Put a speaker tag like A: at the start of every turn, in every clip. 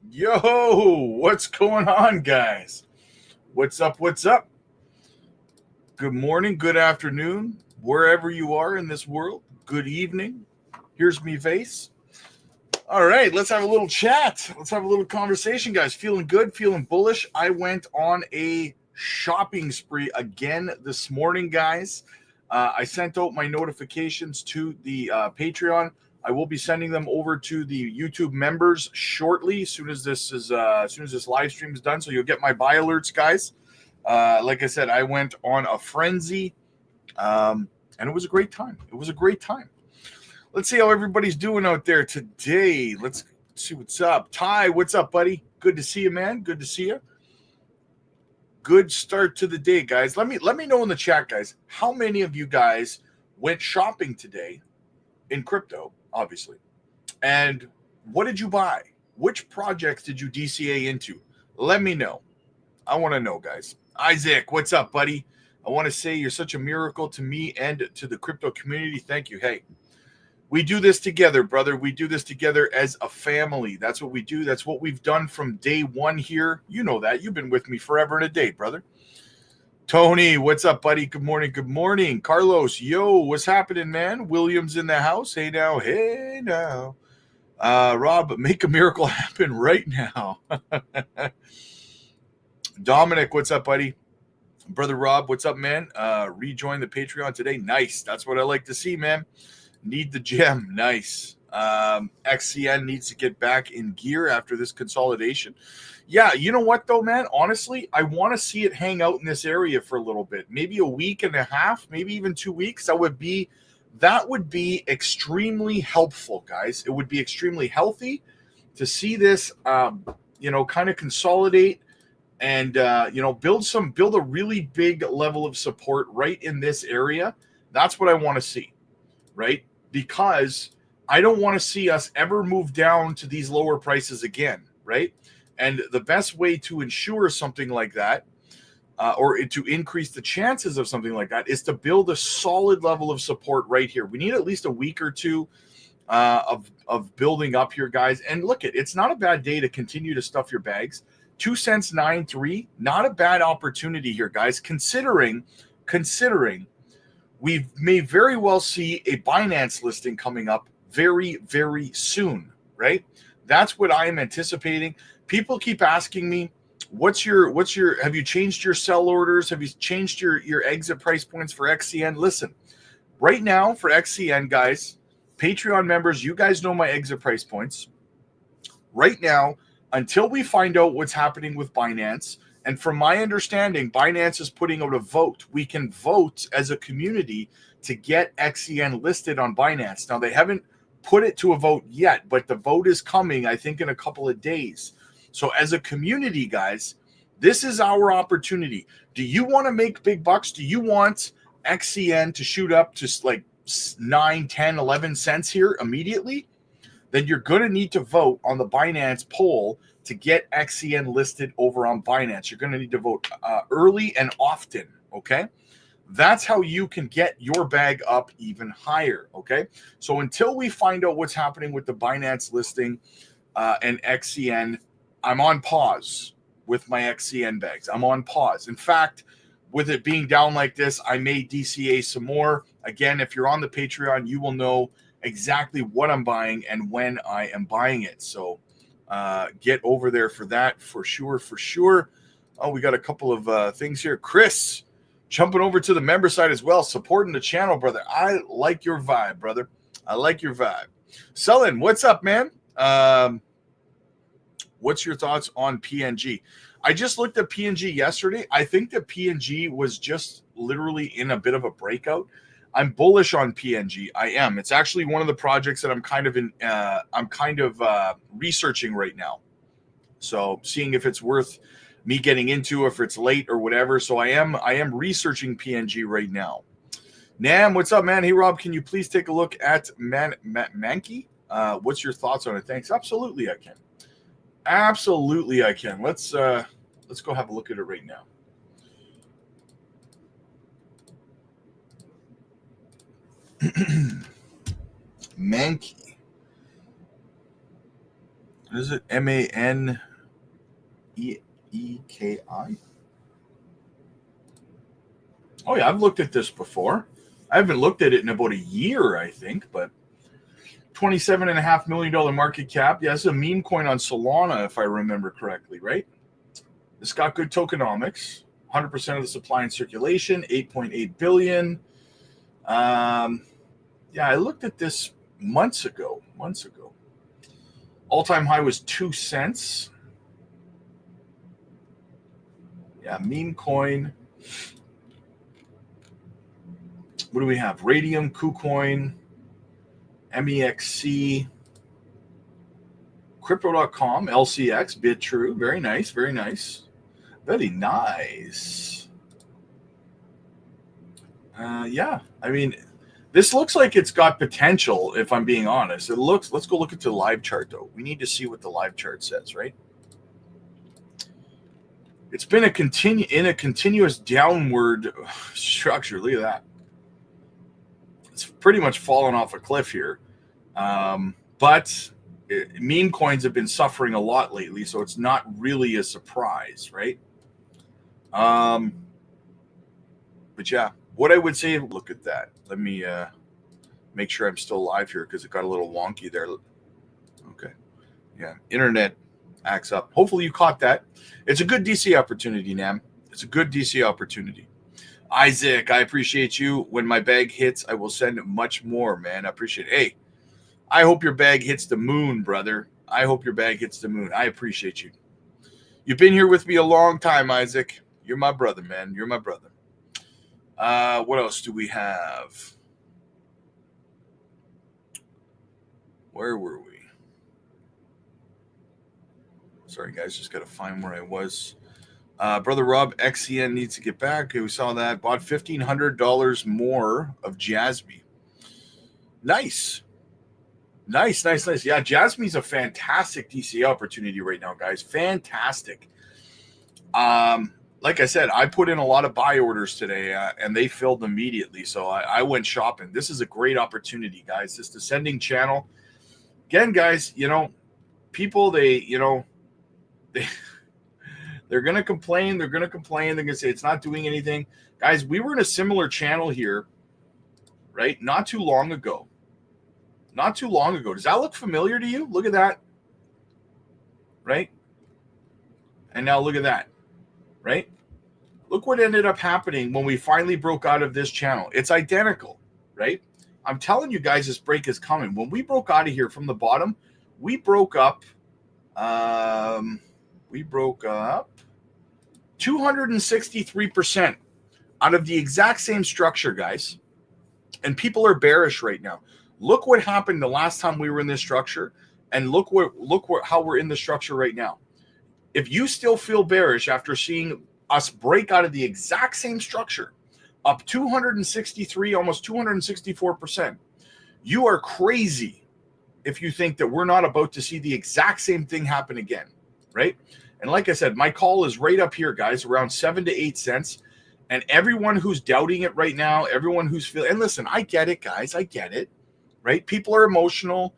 A: Yo, what's going on, guys? What's up? What's up? Good morning, good afternoon, wherever you are in this world. Good evening. Here's me face. All right, let's have a little chat. Let's have a little conversation, guys. Feeling good, feeling bullish. I went on a shopping spree again this morning, guys. I sent out my notifications to the Patreon. I will be sending them over to the YouTube members shortly, as soon as this live stream is done. So you'll get my buy alerts, guys. Like I said, I went on a frenzy, and it was a great time. It was a great time. Let's see how everybody's doing out there today. Let's see what's up. Ty, what's up, buddy? Good to see you, man. Good to see you. Good start to the day, guys. Let me know in the chat, guys, how many of you guys went shopping today in crypto, obviously. And what did you buy? Which projects did you DCA into? Let me know. I want to know, guys. Isaac, what's up, buddy? I want to say you're such a miracle to me and to the crypto community. Thank you. Hey, we do this together, brother. We do this together as a family. That's what we do. That's what we've done from day one here. You know that. You've been with me forever and a day, brother. Tony, what's up, buddy? Good morning. Good morning. Carlos, yo, what's happening, man? Williams in the house. Hey now. Hey now. Rob, make a miracle happen right now. Dominic, what's up, buddy? Brother Rob, what's up, man? Rejoin the Patreon today. Nice. That's what I like to see, man. Need the gem. Nice. XCN needs to get back in gear after this consolidation. Yeah, you know what, though, man? Honestly, I want to see it hang out in this area for a little bit. Maybe a week and a half, maybe even 2 weeks. That would be extremely helpful, guys. It would be extremely healthy to see this, kind of consolidate and, build a really big level of support right in this area. That's what I want to see, right? Because I don't want to see us ever move down to these lower prices again, right? And the best way to ensure something like that, or to increase the chances of something like that, is to build a solid level of support right here. We need at least a week or two of building up here, guys. And look, it's not a bad day to continue to stuff your bags. 2 cents 9.3, not a bad opportunity here, guys. Considering we may very well see a Binance listing coming up very, very soon, right? That's what I am anticipating. People keep asking me, have you changed your sell orders? Have you changed your exit price points for XCN? Listen, right now for XCN, guys, Patreon members, you guys know my exit price points. Right now, until we find out what's happening with Binance, and from my understanding, Binance is putting out a vote. We can vote as a community to get XCN listed on Binance. Now, they haven't put it to a vote yet, but the vote is coming, I think, in a couple of days. So as a community, guys, this is our opportunity. Do you want to make big bucks? Do you want XCN to shoot up to like 9, 10, 11 cents here immediately? Then you're going to need to vote on the Binance poll to get XCN listed over on Binance. You're going to need to vote early and often, okay? That's how you can get your bag up even higher, okay? So until we find out what's happening with the Binance listing and XCN, I'm on pause with my XCN bags. I'm on pause. In fact, with it being down like this, I may DCA some more. Again, if you're on the Patreon, you will know exactly what I'm buying and when I am buying it. So get over there for that for sure. Oh, we got a couple of things here. Chris, jumping over to the member side as well, supporting the channel, brother. I like your vibe, brother. I like your vibe. Sullen, what's up, man? What's your thoughts on PNG? I just looked at PNG yesterday. I think that PNG was just literally in a bit of a breakout. I'm bullish on PNG. I am. It's actually one of the projects that I'm kind of researching right now. So seeing if it's worth me getting into, if it's late or whatever. So I am researching PNG right now. Nam, what's up, man? Hey, Rob, can you please take a look at Mankey? What's your thoughts on it? Thanks. Absolutely, I can. Absolutely, I can. Let's go have a look at it right now. Mankey. What is it? MANEEKI? Oh, yeah, I've looked at this before. I haven't looked at it in about a year, I think, but $27.5 million market cap. Yeah, this is a meme coin on Solana, if I remember correctly, right? It's got good tokenomics. 100% of the supply in circulation, 8.8 billion. Yeah, I looked at this months ago. All-time high was 2 cents. Yeah, meme coin. What do we have? Radium, KuCoin, MEXC, Crypto.com, LCX, BitTrue. Very nice, very nice. Very nice. Yeah, I mean, this looks like it's got potential, if I'm being honest. Let's go look at the live chart, though. We need to see what the live chart says, right? It's been in a continuous downward structure. Look at that. It's pretty much fallen off a cliff here. But meme coins have been suffering a lot lately, so it's not really a surprise, right? But yeah, what I would say, look at that. Let me make sure I'm still live here because it got a little wonky there. Okay. Yeah, internet acts up. Hopefully you caught that. It's a good DC opportunity, Nam. It's a good DC opportunity. Isaac, I appreciate you. When my bag hits, I will send much more, man. I appreciate it. Hey, I hope your bag hits the moon, brother. I hope your bag hits the moon. I appreciate you. You've been here with me a long time, Isaac. You're my brother, man. You're my brother. What else do we have? Where were we? Sorry, guys. Just got to find where I was. Brother Rob, XCN needs to get back. Okay, we saw that. Bought $1,500 more of JASMY. Nice. Nice. Yeah, JASMY's a fantastic DC opportunity right now, guys. Fantastic. Like I said, I put in a lot of buy orders today, and they filled immediately. So I went shopping. This is a great opportunity, guys. This descending channel. Again, guys, people, they're going to complain. They're going to say it's not doing anything. Guys, we were in a similar channel here, right? Not too long ago. Does that look familiar to you? Look at that. Right? And now look at that. Right? Look what ended up happening when we finally broke out of this channel. It's identical, right? I'm telling you guys, this break is coming. When we broke out of here from the bottom, we broke up 263% out of the exact same structure, guys. And people are bearish right now. Look what happened the last time we were in this structure, and look how we're in the structure right now. If you still feel bearish after seeing us break out of the exact same structure, up 263, almost 264%, you are crazy if you think that we're not about to see the exact same thing happen again, right? And like I said, my call is right up here, guys, around 7 to 8 cents. And everyone who's doubting it right now, everyone who's feeling, and listen, I get it, guys, I get it, right? People are emotional.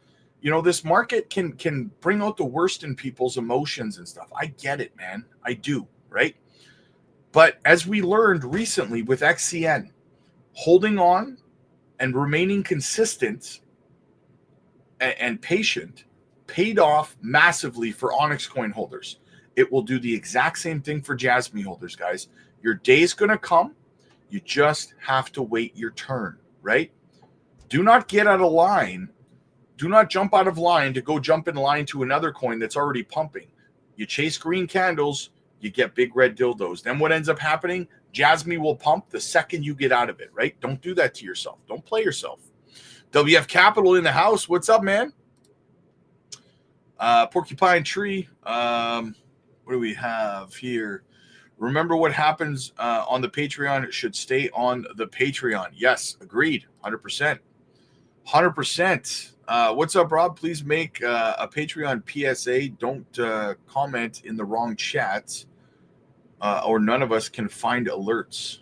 A: This market can bring out the worst in people's emotions and stuff. I get it, man. I do, right? But as we learned recently with XCN, holding on and remaining consistent and patient paid off massively for Onyx coin holders. It will do the exact same thing for JASMY holders, guys. Your day's going to come. You just have to wait your turn, right? Do not get out of line. Do not jump out of line to go jump in line to another coin that's already pumping. You chase green candles, you get big red dildos. Then what ends up happening? JASMY will pump the second you get out of it, right? Don't do that to yourself. Don't play yourself. WF Capital in the house. What's up, man? Porcupine Tree. What do we have here? Remember what happens on the Patreon. It should stay on the Patreon. Yes, agreed. 100%. 100%. What's up, Rob? Please make a Patreon PSA. Don't comment in the wrong chat, or none of us can find alerts.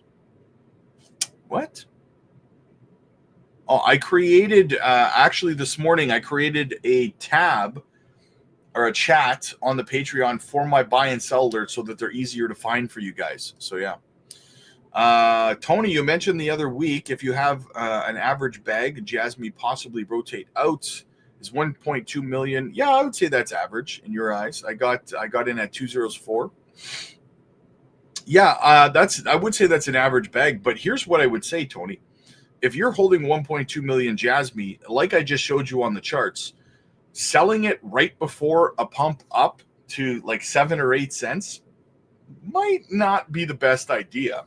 A: What? Oh, I created, actually this morning, I created a tab or a chat on the Patreon for my buy and sell alerts so that they're easier to find for you guys. So yeah. Tony, you mentioned the other week, if you have an average bag, JASMY possibly rotate out is 1.2 million. Yeah, I would say that's average in your eyes. I got in at 204. Yeah, I would say that's an average bag. But here's what I would say, Tony. If you're holding 1.2 million JASMY, like I just showed you on the charts, selling it right before a pump up to like 7 or 8 cents might not be the best idea.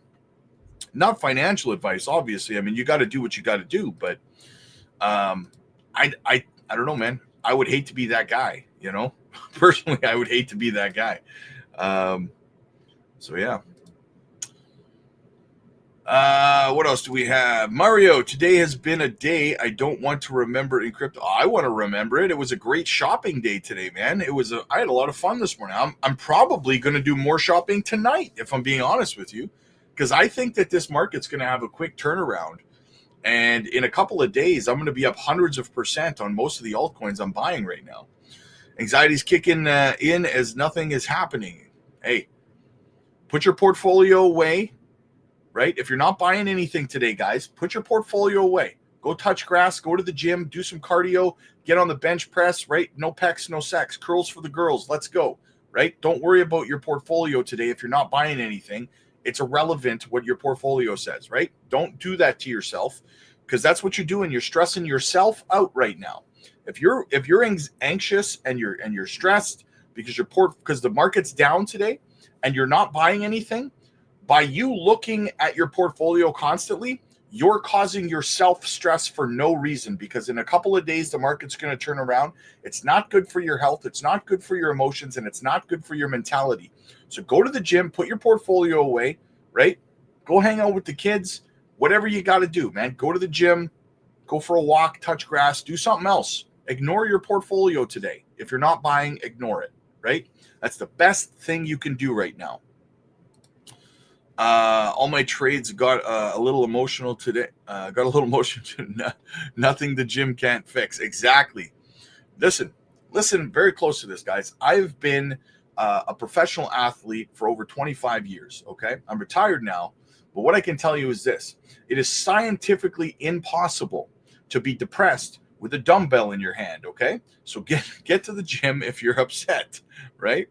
A: Not financial advice, obviously. I mean, you got to do what you got to do, but I don't know, man. I would hate to be that guy, you know. Personally, I would hate to be that guy. So yeah. What else do we have? Mario, today has been a day I don't want to remember in crypto. I want to remember it. It was a great shopping day today, man. I had a lot of fun this morning. I'm probably going to do more shopping tonight, if I'm being honest with you, because I think that this market's going to have a quick turnaround. And in a couple of days, I'm going to be up hundreds of % on most of the altcoins I'm buying right now. Anxiety's kicking in as nothing is happening. Hey, put your portfolio away. Right? If you're not buying anything today, guys, put your portfolio away. Go touch grass, go to the gym, do some cardio, get on the bench press, right? No pecs, no sex, curls for the girls. Let's go, right? Don't worry about your portfolio today if you're not buying anything. It's irrelevant what your portfolio says, right? Don't do that to yourself, because that's what you're doing. You're stressing yourself out right now. If you're anxious and you're stressed because the market's down today and you're not buying anything, by you looking at your portfolio constantly, you're causing yourself stress for no reason, because in a couple of days, the market's going to turn around. It's not good for your health. It's not good for your emotions, and it's not good for your mentality. So go to the gym, put your portfolio away, right? Go hang out with the kids, whatever you got to do, man. Go to the gym, go for a walk, touch grass, do something else. Ignore your portfolio today. If you're not buying, ignore it, right? That's the best thing you can do right now. All my trades got a little emotional today. Got a little emotional. Nothing the gym can't fix. Exactly. Listen very close to this, guys. I've been a professional athlete for over 25 years. Okay. I'm retired now, but what I can tell you is this: it is scientifically impossible to be depressed with a dumbbell in your hand. Okay. So get to the gym if you're upset, right?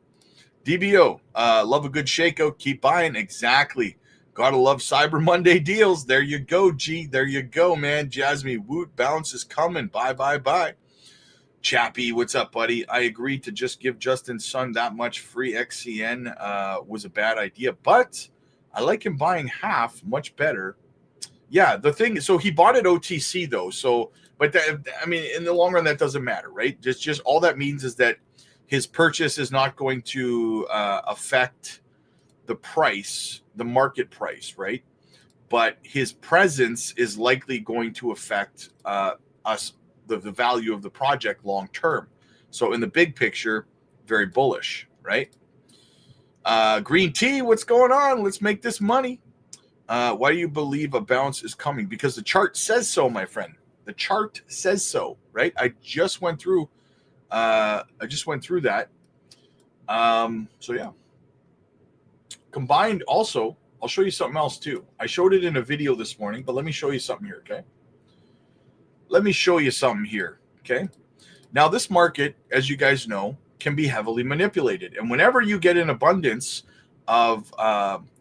A: DBO, love a good shakeout. Keep buying. Exactly. Gotta love Cyber Monday deals. There you go, G. There you go, man. JASMY, woot, bounce is coming. Bye. Chappie, what's up, buddy? I agreed to just give Justin's son that much free XCN. Was a bad idea, but I like him buying half. Much better. Yeah, the thing is, so he bought it OTC, though. So, but that, I mean, in the long run, that doesn't matter, right? Just all that means is that his purchase is not going to affect the price, the market price, right? But his presence is likely going to affect the value of the project long term. So in the big picture, very bullish, right? Green tea, what's going on? Let's make this money. Why do you believe a bounce is coming? Because the chart says so, my friend. The chart says so, right? I just went through that. So yeah. Combined also, I'll show you something else too. I showed it in a video this morning, but let me show you something here, okay? Let me show you something here, okay? Now, this market, as you guys know, can be heavily manipulated. And whenever you get an abundance of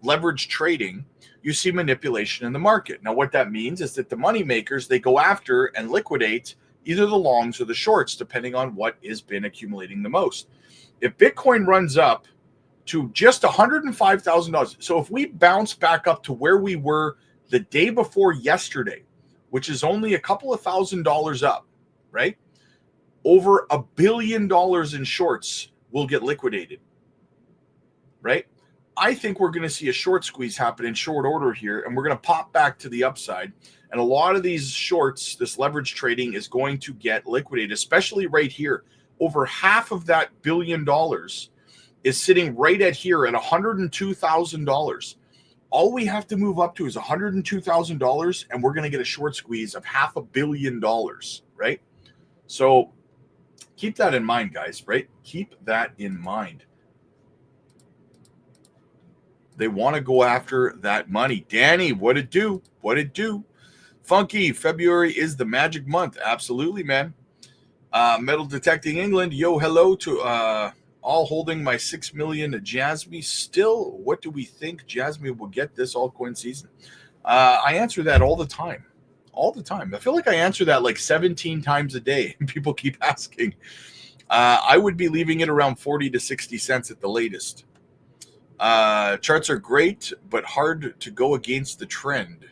A: leverage trading, you see manipulation in the market. Now, what that means is that the money makers, they go after and liquidate either the longs or the shorts, depending on what has been accumulating the most. If Bitcoin runs up to just $105,000, so if we bounce back up to where we were the day before yesterday, which is only a couple of $1,000s up, right? Over $1 billion in shorts will get liquidated, right? I think we're going to see a short squeeze happen in short order here, and we're going to pop back to the upside. And a lot of these shorts, this leverage trading, is going to get liquidated, especially right here. Over half of that $1 billion is sitting right at here at $102,000. All we have to move up to is $102,000, and we're going to get a short squeeze of $500 million, right? So Keep that in mind, guys, right? Keep that in mind. They want to go after that money. Danny, what it do? What it do? Funky, February is the magic month. Absolutely, man. Metal Detecting England, yo, hello to all holding my 6 million JASMY. Still, what do we think JASMY will get this altcoin season? I answer that all the time. All the time. I feel like I answer that like 17 times a day. People keep asking. I would be leaving it around 40 to 60 cents at the latest. Charts are great, but hard to go against the trend.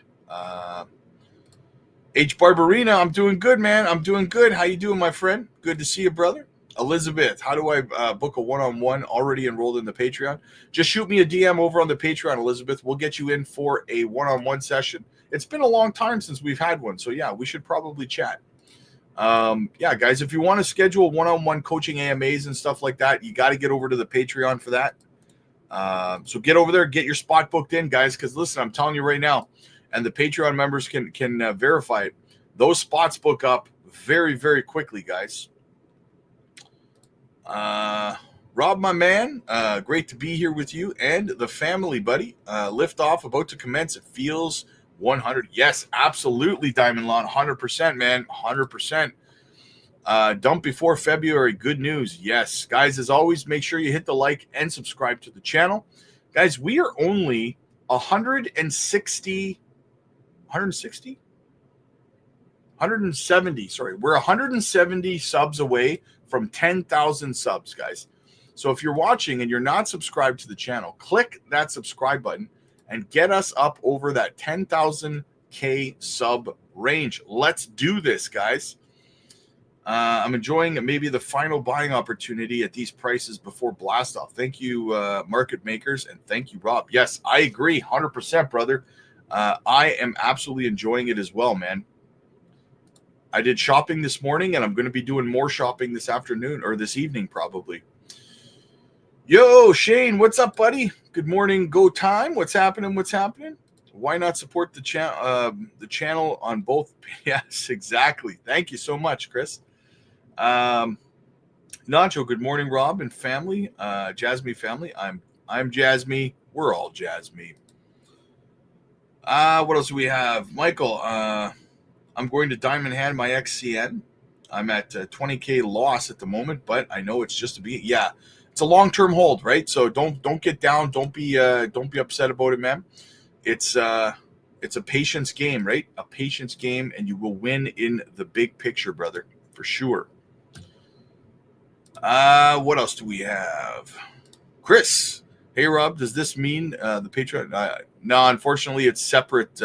A: H. Barbarina, I'm doing good, man. I'm doing good. How you doing, my friend? Good to see you, brother. Elizabeth, how do I book a one-on-one already enrolled in the Patreon? Just shoot me a DM over on the Patreon, Elizabeth. We'll get you in for a one-on-one session. It's been a long time since we've had one, so yeah, we should probably chat. Yeah, guys, if you want to schedule one-on-one coaching AMAs and stuff like that, you got to get over to the Patreon for that. So get over there, get your spot booked in, guys, because listen, I'm telling you right now, and the Patreon members can verify it. Those spots book up very, very quickly, guys. Rob, my man, great to be here with you and the family, buddy. Lift off, about to commence. It feels 100. Yes, absolutely, Diamond Lawn, 100%, man, 100%. Dump before February. Good news. Yes, guys, as always, make sure you hit the like and subscribe to the channel. Guys, we are only 170. Sorry, we're 170 subs away from 10,000 subs, guys. So if you're watching and you're not subscribed to the channel, click that subscribe button and get us up over that 10,000K sub range. Let's do this, guys. I'm enjoying maybe the final buying opportunity at these prices before blast off. Thank you, market makers, and thank you, Rob. Yes, I agree, 100%, brother. I am absolutely enjoying it as well, man. I did shopping this morning, and I'm going to be doing more shopping this afternoon or this evening, probably. Yo, Shane, what's up, buddy? Good morning, go time. What's happening? What's happening? Why not support the channel on both? Yes, exactly. Thank you so much, Chris. Nacho, good morning, Rob and family. JASMY family. I'm JASMY. We're all JASMY. What else do we have? Michael, I'm going to diamond hand my XCN. I'm at 20K loss at the moment, but I know it's just yeah, it's a long-term hold, right? So don't get down. Don't be upset about it, man. It's a patience game, right? A patience game, and you will win in the big picture, brother, for sure. What else do we have? Chris, hey Rob, does this mean the Patreon? No, unfortunately, it's separate.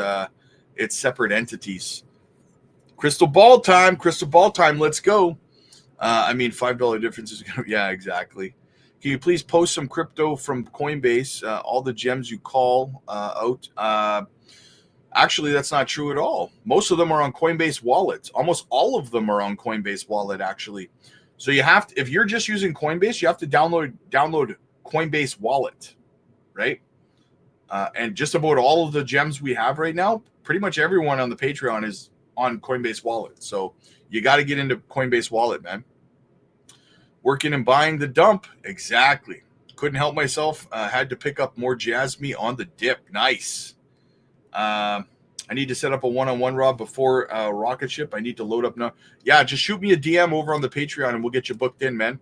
A: It's separate entities. Crystal ball time. Crystal ball time. Let's go. I mean, $5 difference is gonna. Yeah, exactly. Can you please post some crypto from Coinbase? All the gems you call out. Actually, that's not true at all. Most of them are on Coinbase wallets. Almost all of them are on Coinbase wallet, actually. So you have to, if you're just using Coinbase, you have to download Coinbase wallet, right? And just about all of the gems we have right now, pretty much everyone on the Patreon is on Coinbase wallet. So you got to get into Coinbase wallet, man. Working and buying the dump. Exactly. Couldn't help myself. Had to pick up more JASMY on the dip. Nice. I need to set up a one-on-one, Rob, before rocket ship. I need to load up now. Yeah, just shoot me a DM over on the Patreon and we'll get you booked in, man.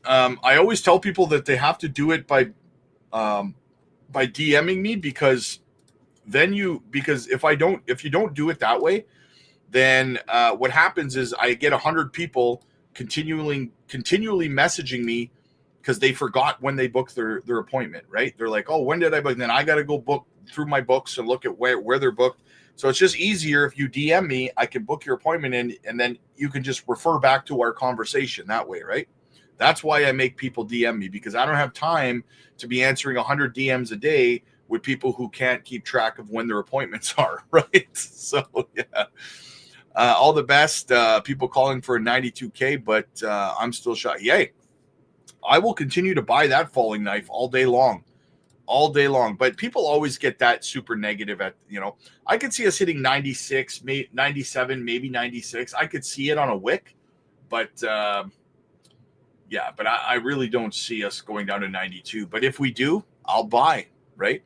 A: I always tell people that they have to do it by DMing me, because if you don't do it that way, then what happens is I get 100 people continually messaging me because they forgot when they booked their appointment, right? They're like, oh, when did I book? And then I got to go book through my books and look at where they're booked. So it's just easier if you DM me, I can book your appointment in, and then you can just refer back to our conversation that way, right? That's why I make people DM me, because I don't have time to be answering 100 DMs a day with people who can't keep track of when their appointments are, right? So, yeah. All the best. People calling for a 92K, but I'm still shy. Yay. I will continue to buy that falling knife all day long. All day long. But people always get that super negative at, I could see us hitting 96, 97, maybe 96. I could see it on a wick, But yeah, but I really don't see us going down to 92. But if we do, I'll buy, right?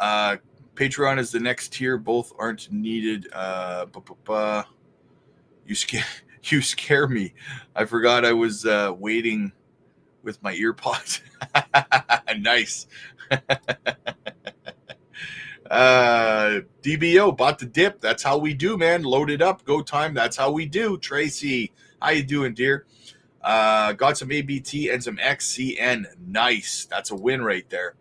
A: Patreon is the next tier. Both aren't needed. You scare me. I forgot I was waiting with my earpods. Nice. DBO bought the dip. That's how we do, man. Load it up. Go time. That's how we do. Tracy, how you doing, dear? Got some ABT and some XCN. Nice. That's a win right there.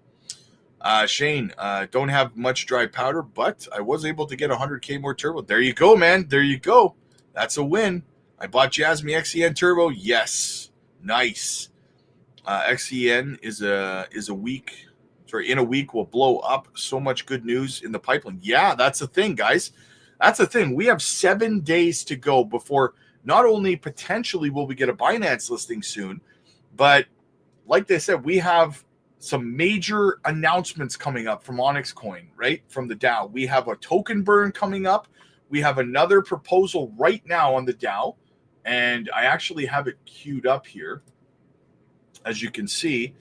A: Shane, don't have much dry powder, but I was able to get 100K more turbo. There you go, man. There you go. That's a win. I bought JASMY XCN turbo. Yes. Nice. XCN is a week. Sorry, in a week will blow up. So much good news in the pipeline. Yeah, that's the thing, guys. That's the thing. We have 7 days to go before not only potentially will we get a Binance listing soon, but like they said, we have some major announcements coming up from Onyx Coin, right? From the DAO. We have a token burn coming up. We have another proposal right now on the DAO, and I actually have it queued up here, as you can see.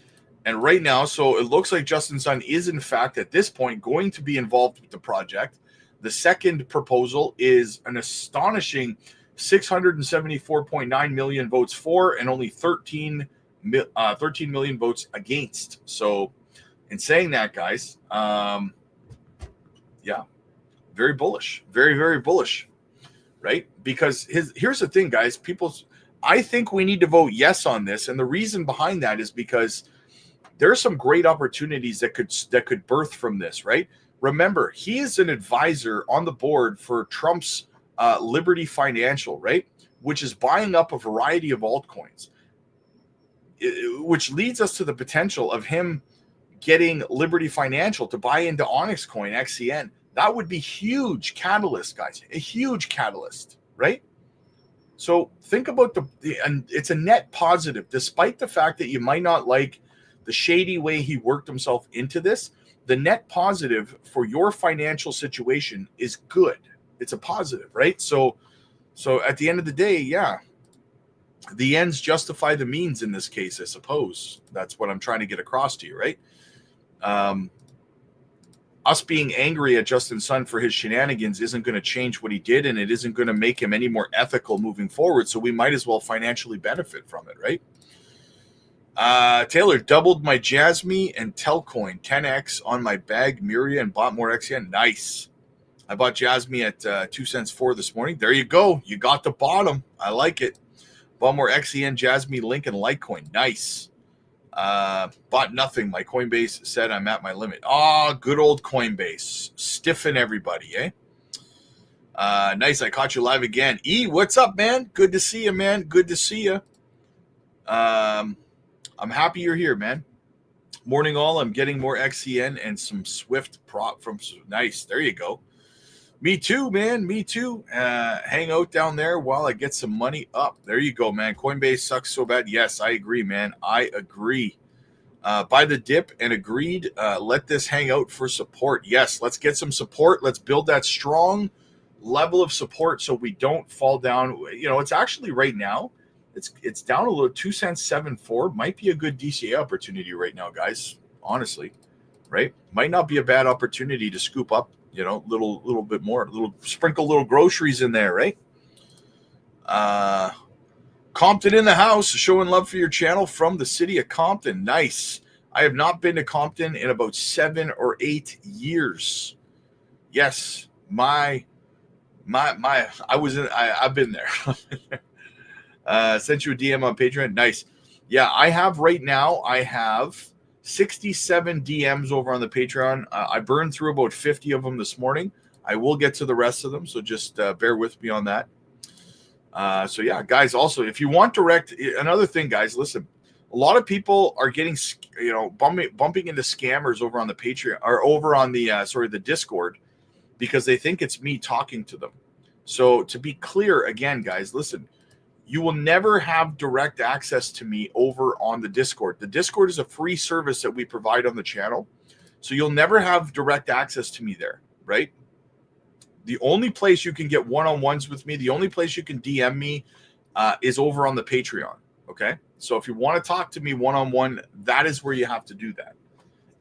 A: And right now, so it looks like Justin Sun is, in fact, at this point, going to be involved with the project. The second proposal is an astonishing 674.9 million votes for and only 13 million votes against. So in saying that, guys, yeah, very bullish, very, very bullish, right? Because here's the thing, guys, I think we need to vote yes on this. And the reason behind that is because there are some great opportunities that could birth from this, right? Remember, he is an advisor on the board for Trump's Liberty Financial, right? Which is buying up a variety of altcoins, which leads us to the potential of him getting Liberty Financial to buy into Onyx Coin, XCN. That would be huge catalyst, guys, a huge catalyst, right? So think about and it's a net positive, despite the fact that you might not like the shady way he worked himself into this. The net positive for your financial situation is good. It's a positive, right? So at the end of the day, yeah, the ends justify the means in this case, I suppose. That's what I'm trying to get across to you, right? Us being angry at Justin Sun for his shenanigans isn't going to change what he did, and it isn't going to make him any more ethical moving forward. So we might as well financially benefit from it, right? Taylor, doubled my JASMY and Telcoin 10x on my bag Miria and bought more XN. Nice. I bought JASMY at 2 cents 4 this morning. There you go. You got the bottom. I like it. Bought more XEN, JASMY, Link, and Litecoin. Nice. Bought nothing. My Coinbase said I'm at my limit. Oh, good old Coinbase. Stiffen everybody, eh? Nice. I caught you live again. E, what's up, man? Good to see you, man. Good to see you. I'm happy you're here, man. Morning all. I'm getting more XCN and some Swift prop from. Nice. There you go. Me too, man. Me too. Hang out down there while I get some money up. There you go, man. Coinbase sucks so bad. Yes, I agree, man. I agree. Buy the dip and agreed. Let this hang out for support. Yes, let's get some support. Let's build that strong level of support so we don't fall down. You know, it's actually right now, it's down a little. 2 cents 7.4 might be a good DCA opportunity right now, guys. Honestly, right? Might not be a bad opportunity to scoop up. You know, little bit more, sprinkle little groceries in there, right? Compton in the house, showing love for your channel from the city of Compton. Nice. I have not been to Compton in about 7 or 8 years. Yes, I've been there. Sent you a DM on Patreon. Nice. Yeah, I have right now. I have 67 DMs over on the Patreon. I burned through about 50 of them this morning. I will get to the rest of them, so just bear with me on that. So yeah, guys, also, if you want direct, another thing, guys, listen, a lot of people are getting, bumping into scammers over on the Patreon or over on the, the Discord, because they think it's me talking to them. So to be clear, again, guys, listen, you will never have direct access to me over on the Discord. The Discord is a free service that we provide on the channel. So you'll never have direct access to me there, right? The only place you can get one-on-ones with me, the only place you can DM me is over on the Patreon. Okay. So if you want to talk to me one-on-one, that is where you have to do that.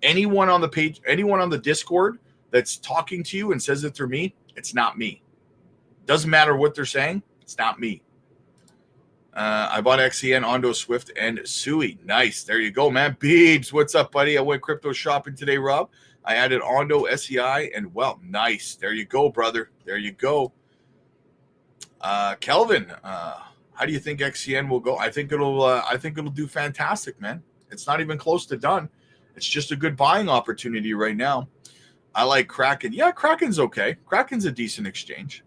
A: Anyone on the page, anyone on the Discord that's talking to you and says that they're me, it's not me. Doesn't matter what they're saying. It's not me. I bought XCN, Ondo, Swift, and Sui. Nice. There you go, man. Beebs, what's up, buddy? I went crypto shopping today, Rob. I added Ondo, SEI, and well, nice. There you go, brother. There you go. Kelvin, how do you think XCN will go? I think it'll do fantastic, man. It's not even close to done. It's just a good buying opportunity right now. I like Kraken. Yeah, Kraken's okay. Kraken's a decent exchange.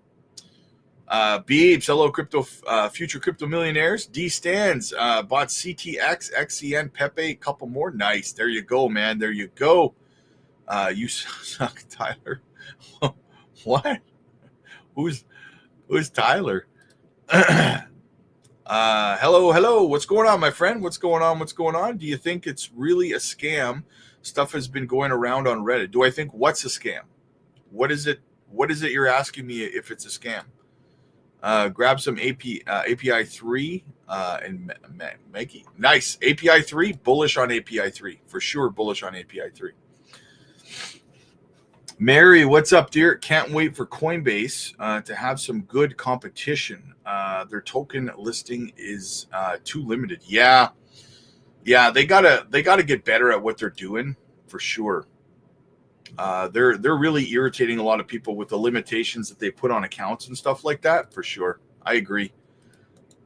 A: Beebs, hello, crypto, future crypto millionaires. D Stands, bought CTX, XCN, Pepe, a couple more. Nice. There you go, man. There you go. You suck, Tyler. What? Who's Tyler? Hello. What's going on, my friend? What's going on? Do you think it's really a scam? Stuff has been going around on Reddit. Do I think what's a scam? What is it you're asking me if it's a scam? Grab some API 3 and Maggie. Nice. API 3, bullish on API 3. For sure, bullish on API 3. Mary, what's up, dear? Can't wait for Coinbase to have some good competition. Their token listing is too limited. Yeah, they gotta get better at what they're doing for sure. They're really irritating a lot of people with the limitations that they put on accounts and stuff like that. For sure, I agree.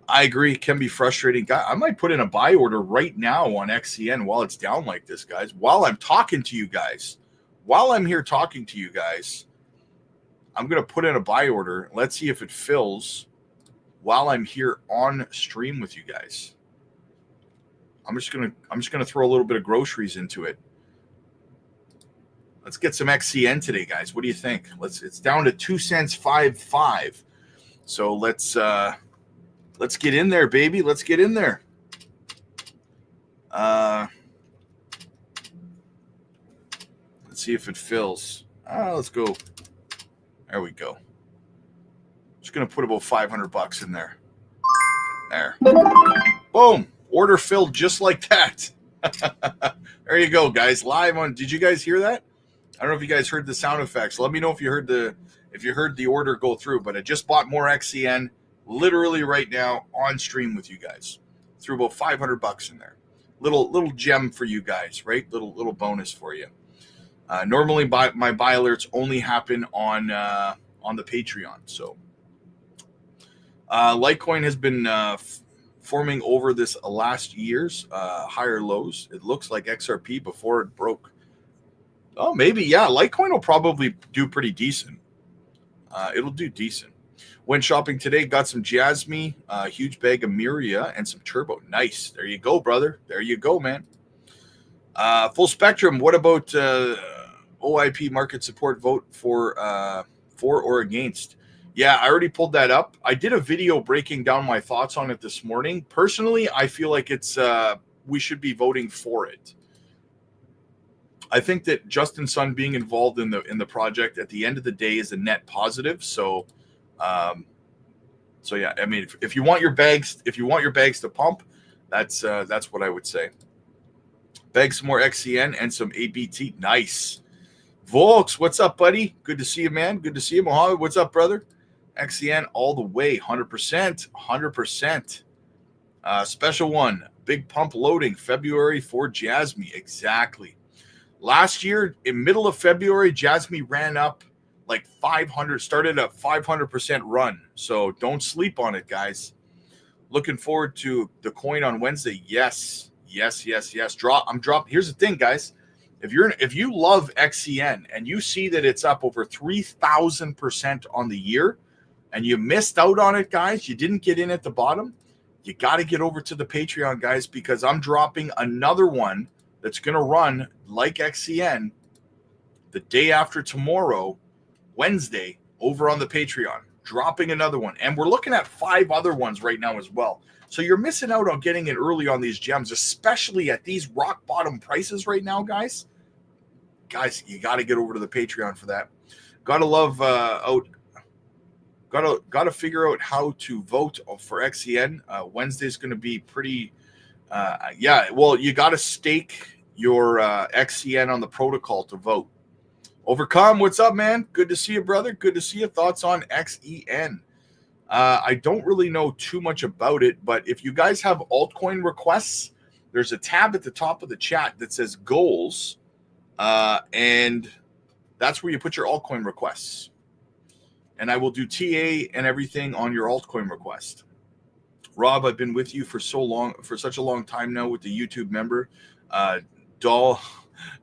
A: It can be frustrating. I might put in a buy order right now on XCN while it's down like this, guys. While I'm talking to you guys. While I'm here talking to you guys, I'm going to put in a buy order. Let's see if it fills while I'm here on stream with you guys. I'm just going to throw a little bit of groceries into it. Let's get some XCN today, guys. What do you think? It's down to 2 cents 5.5. So let's get in there, baby. Let's get in there. Let's see if it fills. Let's go. There we go. Just going to put about $500 in there. There. Boom. Order filled just like that. There you go, guys. Live on. Did you guys hear that? I don't know if you guys heard the sound effects. Let me know if you heard the order go through. But I just bought more XCN literally right now on stream with you guys. Threw about $500 in there. Little gem for you guys, right? Little bonus for you. Normally, my buy alerts only happen on the Patreon. So, Litecoin has been forming over this last year's higher lows. It looks like XRP before it broke. Oh, maybe, yeah. Litecoin will probably do pretty decent. It'll do decent. When shopping today, got some Jasmy, a huge bag of Miria, and some Turbo. Nice. There you go, brother. There you go, man. Full spectrum. What about OIP market support vote for or against? Yeah, I already pulled that up. I did a video breaking down my thoughts on it this morning. Personally, I feel like it's we should be voting for it. I think that Justin Sun being involved in the project at the end of the day is a net positive. So yeah, I mean, if you want your bags to pump, that's what I would say. Bag some more XCN and some ABT. Nice. Volks, what's up, buddy? Good to see you, man. Good to see you. Mohammed, what's up, brother? XCN all the way, 100%. Special one, big pump loading, February for Jasmy. Exactly. Last year, in middle of February, Jasmy ran up like 500, started a 500% run. So don't sleep on it, guys. Looking forward to the coin on Wednesday. Yes. I'm dropping. Here's the thing, guys. If you love XCN and you see that it's up over 3,000% on the year and you missed out on it, guys, you didn't get in at the bottom, you got to get over to the Patreon, guys, because I'm dropping another one that's going to run like XCN the day after tomorrow, Wednesday, over on the Patreon. Dropping another one. And we're looking at 5 other ones right now as well. So you're missing out on getting it early on these gems, especially at these rock bottom prices right now, guys. Guys, you got to get over to the Patreon for that. Gotta love Gotta figure out how to vote for XCN. Wednesday's going to be pretty. Yeah, well, you got to stake your XCN on the protocol to vote. Overcome, what's up, man? Good to see you, brother. Good to see you. Thoughts on XEN? I don't really know too much about it, but if you guys have altcoin requests, there's a tab at the top of the chat that says goals, and that's where you put your altcoin requests. And I will do TA and everything on your altcoin request. Rob, I've been with you for such a long time now with the YouTube member, doll,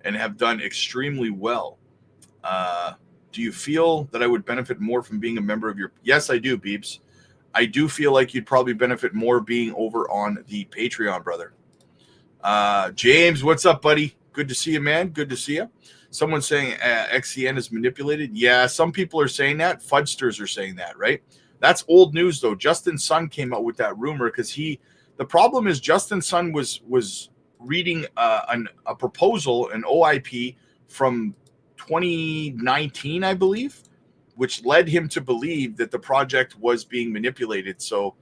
A: and have done extremely well. Do you feel that I would benefit more from being a member of your? Yes, I do, Beebs. I do feel like you'd probably benefit more being over on the Patreon, brother. James, what's up, buddy? Good to see you, man. Good to see you. Someone's saying XCN is manipulated. Yeah, some people are saying that. Fudsters are saying that, right? That's old news, though. Justin Sun came out with that rumor because the problem is Justin Sun was reading a proposal, an OIP from 2019, I believe, which led him to believe that the project was being manipulated. So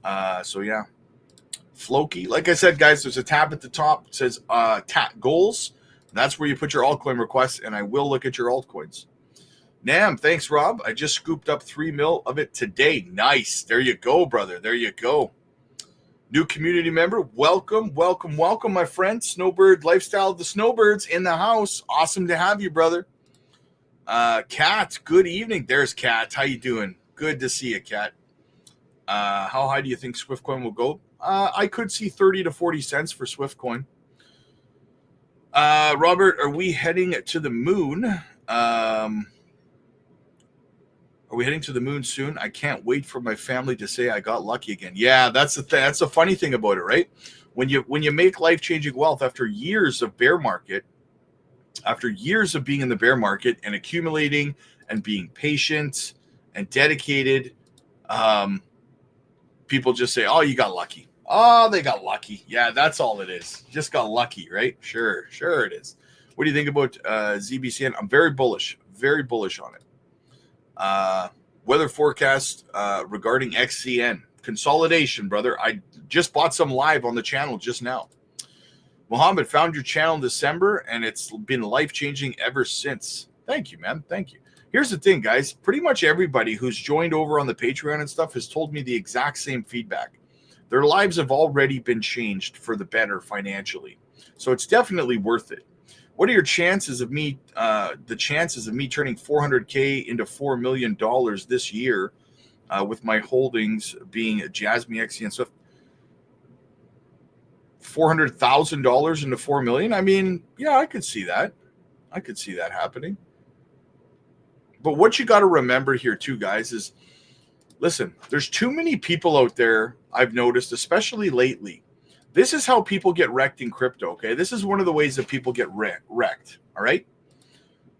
A: yeah. Floki, like I said, guys, there's a tab at the top. It says goals. That's where you put your altcoin requests, and I will look at your altcoins. Nam, thanks, Rob. I just scooped up 3 mil of it today. Nice. There you go, brother. There you go. New community member, welcome, welcome, welcome, my friend. Snowbird Lifestyle of the Snowbirds in the house. Awesome to have you, brother. Kat, good evening. There's Kat. How you doing? Good to see you, Kat. How high do you think Swiftcoin will go? I could see 30 to 40 cents for Swiftcoin. Robert, are we heading to the moon? Are we heading to the moon soon? I can't wait for my family to say I got lucky again. Yeah, that's the thing. That's the funny thing about it, right? When you make life-changing wealth after years of bear market, after years of being in the bear market and accumulating and being patient and dedicated, people just say, "Oh, you got lucky." Oh, they got lucky. Yeah, that's all it is. Just got lucky, right? Sure it is. What do you think about ZBCN? I'm very bullish on it. Weather forecast regarding XCN. Consolidation, brother. I just bought some live on the channel just now. Mohammed, found your channel in December, and it's been life-changing ever since. Thank you, man. Thank you. Here's the thing, guys. Pretty much everybody who's joined over on the Patreon and stuff has told me the exact same feedback. Their lives have already been changed for the better financially. So it's definitely worth it. What are your chances of me, the chances of me turning 400K into $4 million this year with my holdings being JASMY, XC, and Swift? $400,000 into $4 million? I mean, yeah, I could see that. I could see that happening. But what you got to remember here too, guys, is listen, there's too many people out there, I've noticed, especially lately. This is how people get wrecked in crypto, okay? This is one of the ways that people get wrecked, all right?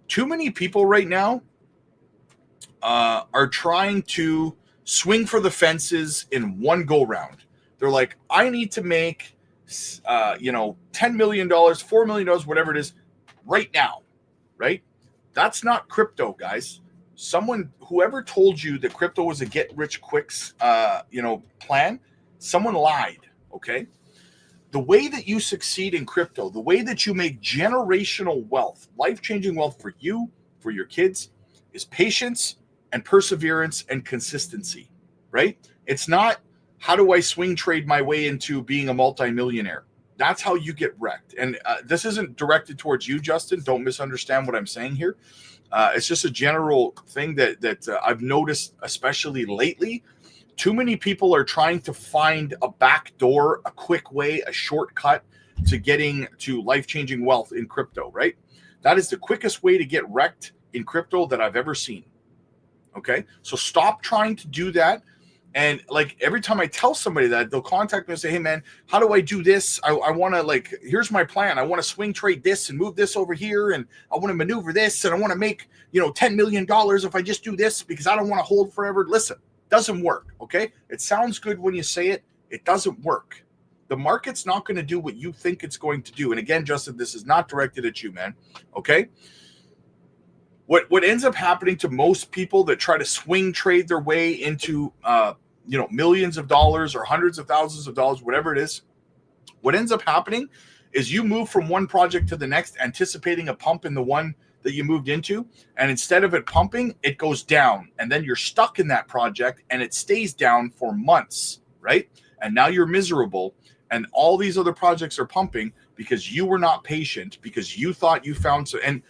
A: Too many people right now are trying to swing for the fences in one go-round. They're like, I need to make, $10 million, $4 million, whatever it is, right now, right? That's not crypto, guys. Whoever told you that crypto was a get-rich-quick, plan, someone lied, okay? The way that you succeed in crypto, the way that you make generational wealth, life-changing wealth for you, for your kids, is patience and perseverance and consistency, right? It's not, how do I swing trade my way into being a multimillionaire? That's how you get wrecked. And this isn't directed towards you, Justin. Don't misunderstand what I'm saying here. It's just a general thing that I've noticed, especially lately. Too many people are trying to find a back door, a quick way, a shortcut to getting to life-changing wealth in crypto, right? That is the quickest way to get wrecked in crypto that I've ever seen. Okay? So stop trying to do that. And like every time I tell somebody that, they'll contact me and say, hey man, how do I do this? I want to here's my plan. I want to swing trade this and move this over here. And I want to maneuver this. And I want to make, $10 million if I just do this because I don't want to hold forever. Listen, doesn't work. Okay. It sounds good when you say it. It doesn't work. The market's not going to do what you think it's going to do. And again, Justin, this is not directed at you, man. Okay. what ends up happening to most people that try to swing trade their way into millions of dollars or hundreds of thousands of dollars, whatever it is, what ends up happening is you move from one project to the next, anticipating a pump in the one that you moved into, and instead of it pumping, it goes down, and then you're stuck in that project and it stays down for months, right? And now you're miserable, and all these other projects are pumping because you were not patient, because you thought you found so. And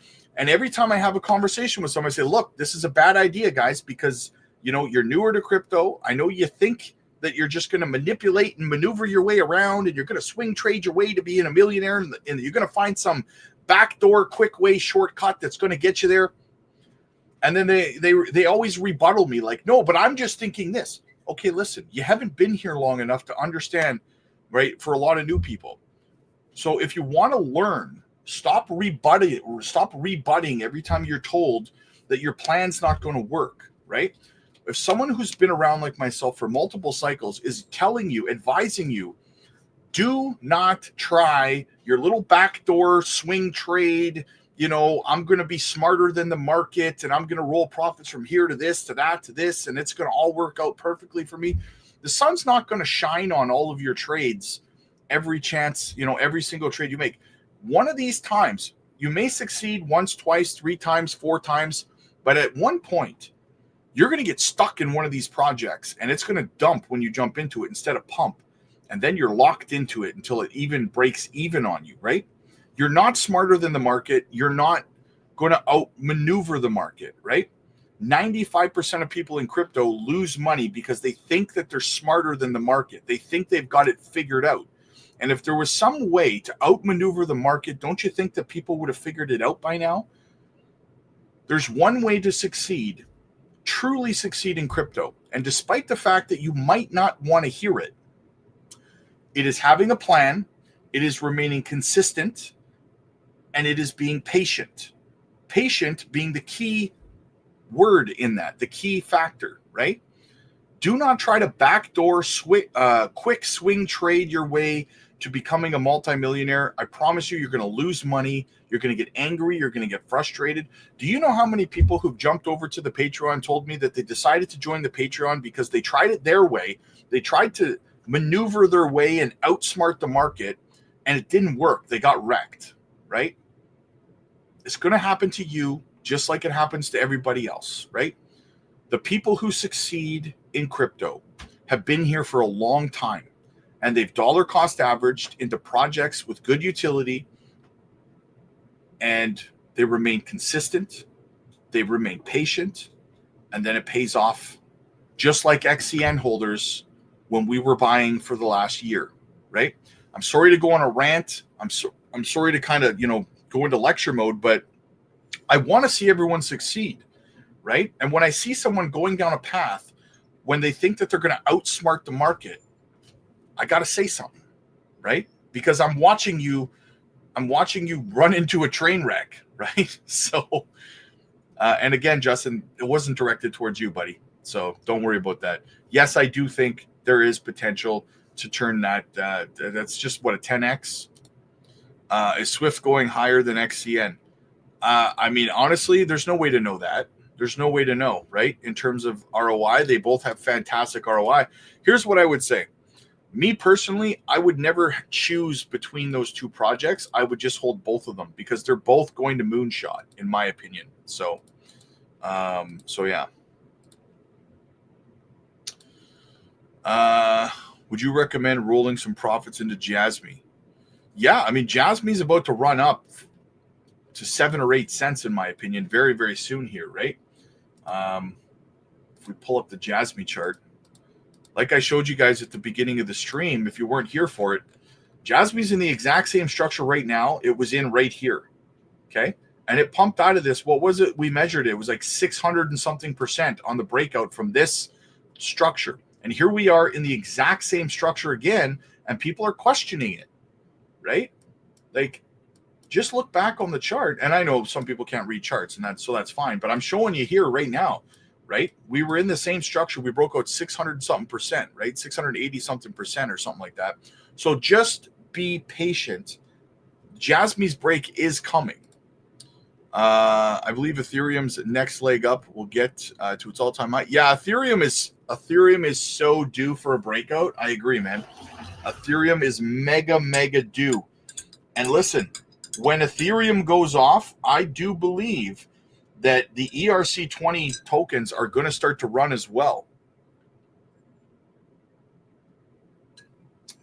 A: every time I have a conversation with someone, I say, look, this is a bad idea, guys, because you're newer to crypto. I know you think that you're just going to manipulate and maneuver your way around, and you're going to swing trade your way to being a millionaire, and you're going to find some backdoor quick way shortcut that's going to get you there. And then they always rebuttal me like, no, but I'm just thinking this. Okay, listen, you haven't been here long enough to understand, right? For a lot of new people. So if you want to learn, stop rebutting every time you're told that your plan's not going to work, right? If someone who's been around like myself for multiple cycles is telling you, advising you, do not try your little backdoor swing trade, I'm going to be smarter than the market, and I'm going to roll profits from here to this, to that, to this, and it's going to all work out perfectly for me. The sun's not going to shine on all of your trades every chance, every single trade you make. One of these times, you may succeed once, twice, 3 times, 4 times, but at one point, you're going to get stuck in one of these projects, and it's going to dump when you jump into it instead of pump. And then you're locked into it until it even breaks even on you, right? You're not smarter than the market. You're not going to outmaneuver the market, right? 95% of people in crypto lose money because they think that they're smarter than the market. They think they've got it figured out. And if there was some way to outmaneuver the market, don't you think that people would have figured it out by now? There's one way to succeed, truly succeed in crypto. And despite the fact that you might not want to hear it, it is having a plan, it is remaining consistent, and it is being patient. Patient being the key word in that, the key factor, right? Do not try to backdoor quick swing trade your way to becoming a multimillionaire. I promise you, you're going to lose money. You're going to get angry. You're going to get frustrated. Do you know how many people who've jumped over to the Patreon told me that they decided to join the Patreon because they tried it their way? They tried to maneuver their way and outsmart the market, and it didn't work. They got wrecked, right? It's going to happen to you just like it happens to everybody else, right? The people who succeed in crypto have been here for a long time, and they've dollar cost averaged into projects with good utility, and they remain consistent, they remain patient, and then it pays off, just like XCN holders when we were buying for the last year, right? I'm sorry to go on a rant. I'm sorry to kind of, go into lecture mode, but I want to see everyone succeed, right? And when I see someone going down a path when they think that they're going to outsmart the market, I got to say something, right? Because I'm watching you run into a train wreck, right? So, and again, Justin, it wasn't directed towards you, buddy. So don't worry about that. Yes, I do think there is potential to turn that. That's just what, a 10x? Is Swift going higher than XCN? I mean, honestly, there's no way to know that. There's no way to know, right? In terms of ROI, they both have fantastic ROI. Here's what I would say. Me personally, I would never choose between those two projects. I would just hold both of them because they're both going to moonshot, in my opinion. So yeah. Would you recommend rolling some profits into JASMY? Yeah, I mean, JASMY is about to run up to 7 or 8 cents, in my opinion, very, very soon here, right? If we pull up the JASMY chart, like I showed you guys at the beginning of the stream, if you weren't here for it, JASMY's in the exact same structure right now. It was in right here, okay? And it pumped out of this. What was it? We measured it. It was like 600 and something % on the breakout from this structure. And here we are in the exact same structure again, and people are questioning it, right? Like, just look back on the chart. And I know some people can't read charts, and that's fine. But I'm showing you here right now, right? We were in the same structure. We broke out 600 something %, right? 680 something % or something like that. So just be patient. JASMY's break is coming. I believe Ethereum's next leg up will get to its all-time high. Yeah, Ethereum is so due for a breakout. I agree, man. Ethereum is mega due. And listen, when Ethereum goes off, I do believe that the ERC20 tokens are going to start to run as well.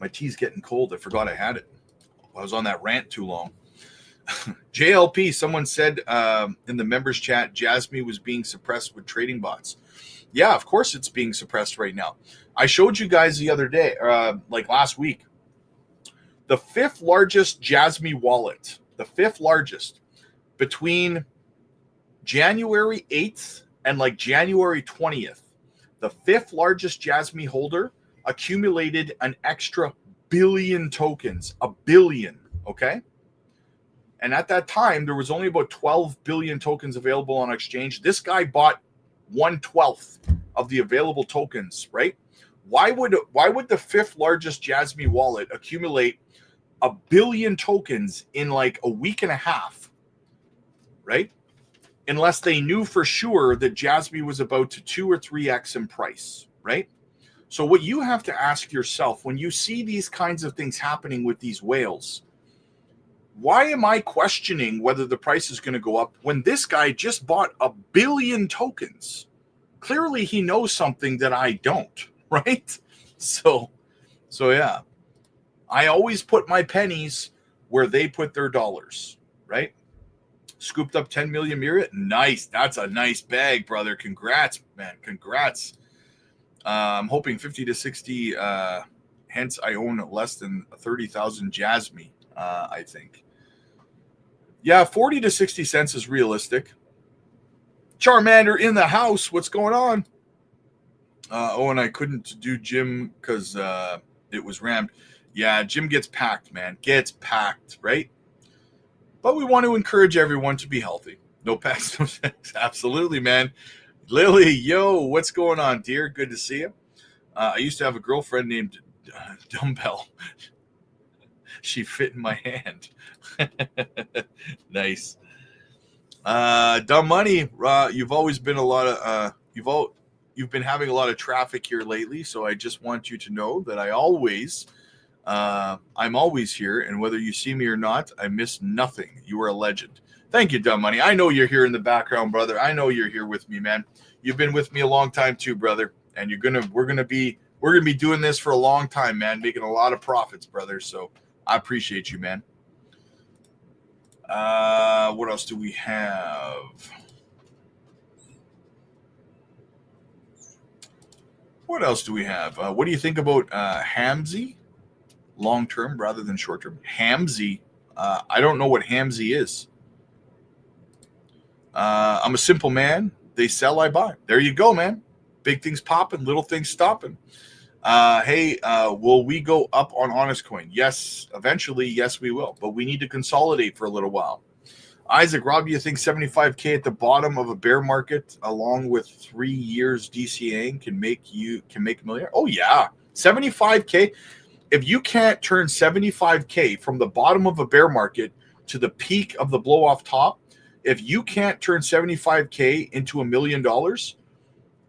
A: My tea's getting cold. I forgot I had it. I was on that rant too long. JLP, someone said in the members chat, JASMY was being suppressed with trading bots. Yeah, of course it's being suppressed right now. I showed you guys the other day, like last week, the 5th largest JASMY wallet, the 5th largest, between January 8th and like January 20th, the 5th largest JASMY holder accumulated an extra billion tokens, a billion, okay? And at that time, there was only about 12 billion tokens available on exchange. This guy bought 1/12 of the available tokens, right? Why would the 5th largest JASMY wallet accumulate a billion tokens in like a week and a half, right? Unless they knew for sure that JASMY was about to 2 or 3x in price, right? So what you have to ask yourself when you see these kinds of things happening with these whales, why am I questioning whether the price is going to go up when this guy just bought a billion tokens? Clearly he knows something that I don't, right? So yeah, I always put my pennies where they put their dollars, right? Scooped up 10 million Myriad. Nice. That's a nice bag, brother. Congrats, man. Congrats. I'm hoping 50 to 60. Hence, I own less than 30,000 JASMY, I think. Yeah, 40 to 60 cents is realistic. Charmander in the house. What's going on? And I couldn't do gym because it was rammed. Yeah, gym gets packed, man. Gets packed, right? But we want to encourage everyone to be healthy. No packs, no sex. Absolutely, man. Lily, yo, what's going on, dear? Good to see you. I used to have a girlfriend named Dumbbell. She fit in my hand. Nice. Dumb Money, you've always been a lot of you've been having a lot of traffic here lately, so I just want you to know that I'm always here, and whether you see me or not, I miss nothing. You are a legend. Thank you, Dumb Money. I know you're here in the background, brother. I know you're here with me, man. You've been with me a long time too, brother, and we're gonna be doing this for a long time, man, making a lot of profits, brother. So I appreciate you, man. What else do we have? What do you think about Hamzy? Long term rather than short term. Hamzy. I don't know what Hamzy is. I'm a simple man. They sell, I buy. There you go, man. Big things popping, little things stopping. Hey, will we go up on Honest Coin? Yes, eventually, yes, we will. But we need to consolidate for a little while. Isaac, Rob, you think 75K at the bottom of a bear market, along with 3 years DCAing, can make a million? Oh yeah, 75K. If you can't turn 75K from the bottom of a bear market to the peak of the blow off top, if you can't turn 75K into $1 million,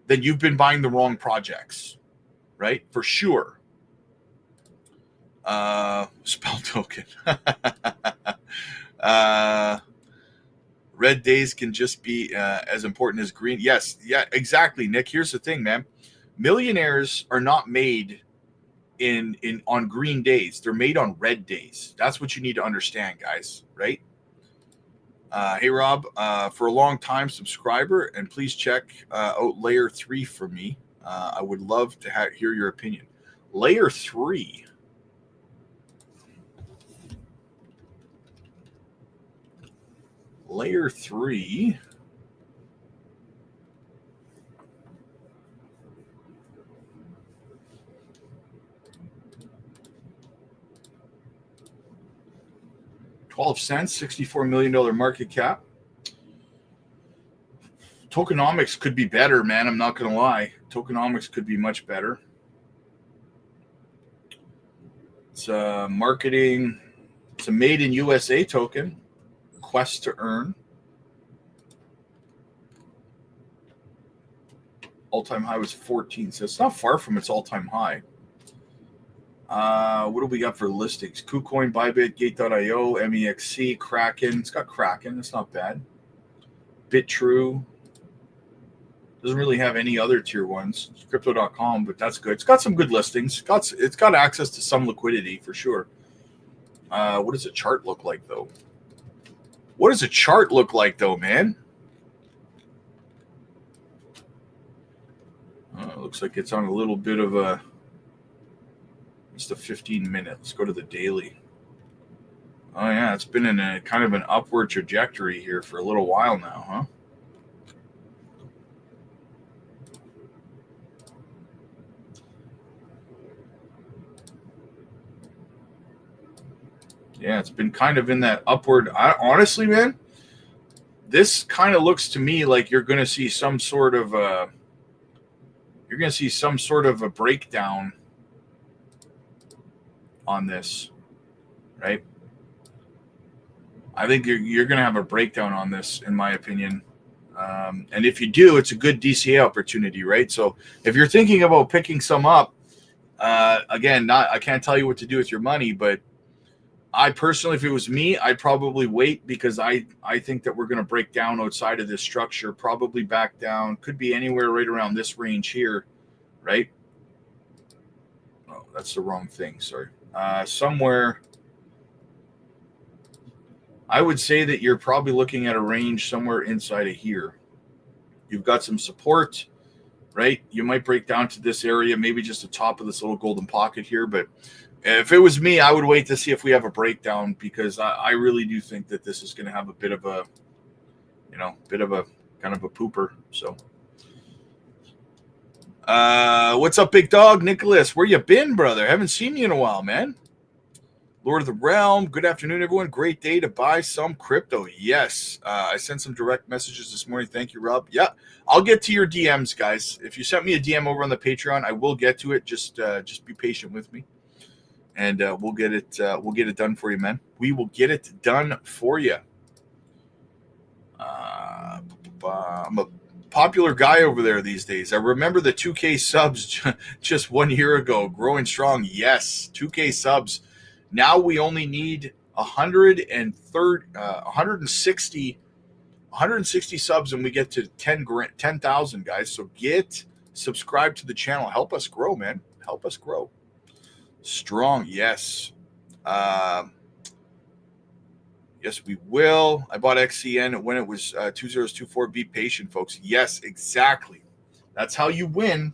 A: then you've been buying the wrong projects, right? For sure. Spell token. Red days can just be as important as green. Yes, yeah, exactly, Nick. Here's the thing, man. Millionaires are not made on green days. They're made on red days. That's what you need to understand, guys, right? Hey, Rob, for a long time subscriber, and please check out Layer 3 for me. I would love to hear your opinion. Layer 3. Layer 3. $0.12, $64 million market cap. Tokenomics could be better, man. I'm not going to lie. Tokenomics could be much better. It's marketing. It's a made in USA token. Quest to earn. All-time high was 14, so it's not far from its all-time high. What do we got for listings? KuCoin, Bybit, Gate.io, MEXC, Kraken. It's got Kraken. It's not bad. BitTrue. Doesn't really have any other tier ones. It's Crypto.com, but that's good. It's got some good listings. It's got access to some liquidity for sure. What does a chart look like, though? What does a chart look like, though, man? It looks like it's on a little bit of a... It's the 15-minute. Let's go to the daily. Oh, yeah. It's been in a kind of an upward trajectory here for a little while now, huh? Yeah, it's been kind of in that upward. Honestly, man, this kind of looks to me like you're going to see some sort of a breakdown on this, right? I think you're going to have a breakdown on this, in my opinion. And if you do, it's a good DCA opportunity, right? So if you're thinking about picking some up, again, I can't tell you what to do with your money, but I personally, if it was me, I'd probably wait because I think that we're going to break down outside of this structure, probably back down. Could be anywhere right around this range here, right? Oh, that's the wrong thing. Sorry. Somewhere, I would say that you're probably looking at a range somewhere inside of here. You've got some support, right? You might break down to this area, maybe just the top of this little golden pocket here, but if it was me, I would wait to see if we have a breakdown because I really do think that this is going to have a bit of a, kind of a pooper. So, what's up, big dog? Nicholas, where you been, brother? Haven't seen you in a while, man. Lord of the Realm, good afternoon, everyone. Great day to buy some crypto. Yes, I sent some direct messages this morning. Thank you, Rob. Yeah, I'll get to your DMs, guys. If you sent me a DM over on the Patreon, I will get to it. Just be patient with me. And we'll get it done for you, man. We will get it done for you. I'm a popular guy over there these days. I remember the 2K subs just 1 year ago, growing strong. Yes, 2K subs. Now we only need 160 subs, and we get to 10,000 guys. So get subscribed to the channel. Help us grow, man. Help us grow. Strong, yes. Yes, we will. I bought XCN when it was 2024. Be patient, folks. Yes, exactly. That's how you win.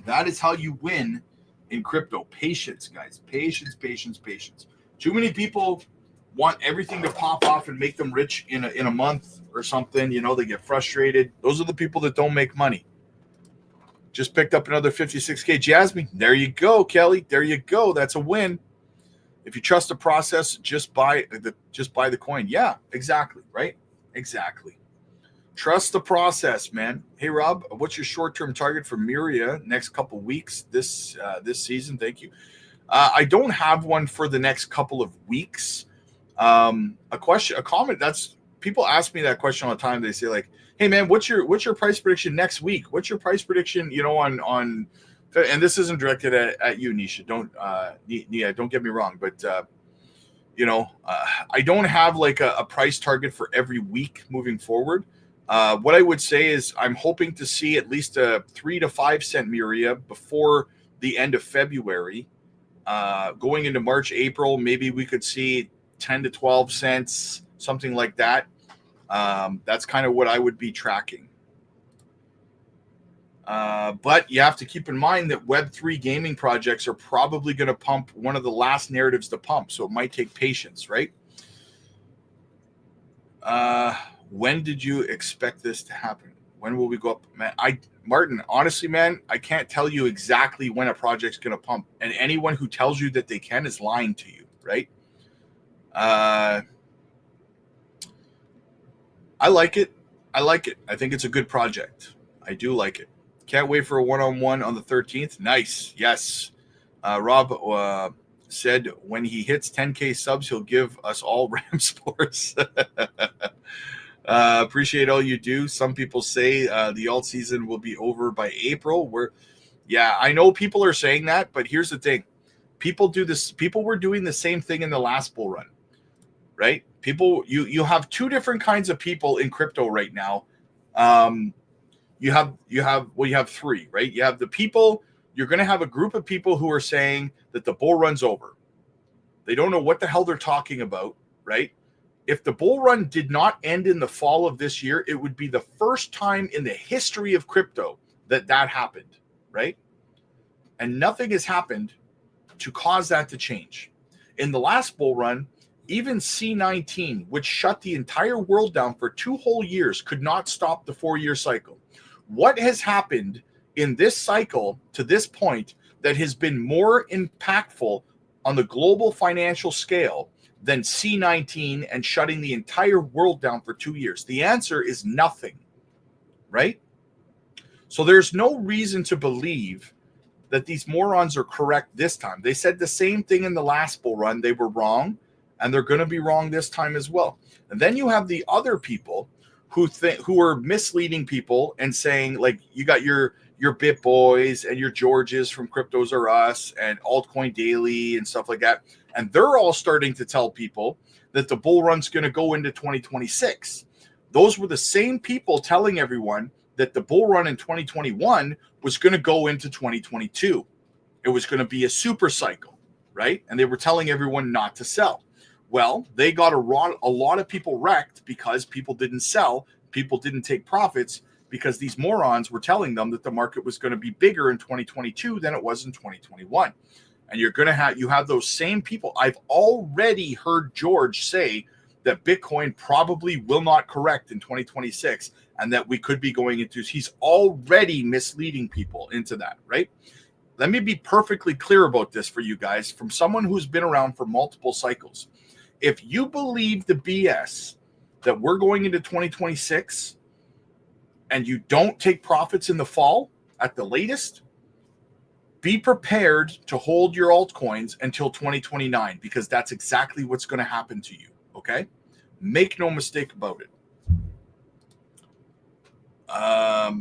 A: That is how you win in crypto. Patience, guys. Patience, patience, patience. Too many people want everything to pop off and make them rich in a month or something. You know, they get frustrated. Those are the people that don't make money. Just picked up another 56K. Jasmine, there you go, Kelly. There you go. That's a win. If you trust the process, just buy the coin. Yeah, exactly, right? Exactly. Trust the process, man. Hey, Rob, what's your short-term target for Miria next couple weeks this season? Thank you. I don't have one for the next couple of weeks. A comment. That's people ask me that question all the time. They say like, "Hey, man, what's your price prediction next week? What's your price prediction? You know, on." And this isn't directed at you, Nisha. Don't get me wrong, but I don't have like a price target for every week moving forward. What I would say is I'm hoping to see at least a 3 to 5 cent Miria before the end of February. Going into March, April, maybe we could see 10 to 12 cents, something like that. That's kind of what I would be tracking. But you have to keep in mind that Web3 gaming projects are probably going to pump one of the last narratives to pump. So it might take patience, right? When did you expect this to happen? When will we go up? Man, Martin, honestly, man, I can't tell you exactly when a project's going to pump. And anyone who tells you that they can is lying to you, right? I like it. I think it's a good project. I do like it. Can't wait for a one-on-one on the 13th. Nice. Yes. Rob said when he hits 10K subs, he'll give us all Ram Sports. Appreciate all you do. Some people say the alt season will be over by April. Yeah, I know people are saying that, but here's the thing. People do this. People were doing the same thing in the last bull run, right? You have two different kinds of people in crypto right now. You have three, right? You have the people. You're going to have a group of people who are saying that the bull run's over. They don't know what the hell they're talking about, right? If the bull run did not end in the fall of this year, it would be the first time in the history of crypto that happened, right? And nothing has happened to cause that to change. In the last bull run, even C19, which shut the entire world down for 2 whole years, could not stop the 4-year cycle. What has happened in this cycle to this point that has been more impactful on the global financial scale than C19 and shutting the entire world down for 2 years? The answer is nothing, right? So there's no reason to believe that these morons are correct this time. They said the same thing in the last bull run. They were wrong, and they're going to be wrong this time as well. And then you have the other people who are misleading people and saying, like, you got your Bit Boys and your Georges from Cryptos R Us and Altcoin Daily and stuff like that. And they're all starting to tell people that the bull run's going to go into 2026. Those were the same people telling everyone that the bull run in 2021 was going to go into 2022. It was going to be a super cycle, right? And they were telling everyone not to sell. Well, they got a lot of people wrecked because people didn't sell, people didn't take profits, because these morons were telling them that the market was going to be bigger in 2022 than it was in 2021. And you have those same people. I've already heard George say that Bitcoin probably will not correct in 2026 and that we could be going into, he's already misleading people into that, right? Let me be perfectly clear about this for you guys from someone who's been around for multiple cycles. If you believe the BS that we're going into 2026 and you don't take profits in the fall at the latest, be prepared to hold your altcoins until 2029, because that's exactly what's going to happen to you, okay? Make no mistake about it. I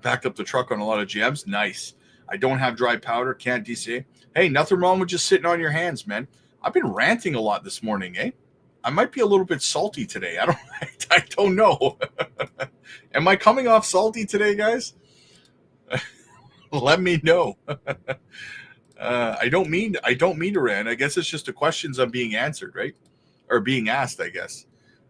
A: backed up the truck on a lot of gems. Nice. I don't have dry powder. Can't DCA. Hey, nothing wrong with just sitting on your hands, man. I've been ranting a lot this morning, eh? I might be a little bit salty today. I don't know. Am I coming off salty today, guys? Let me know. I don't mean to rant. I guess it's just the questions I'm being answered, right? Or being asked, I guess.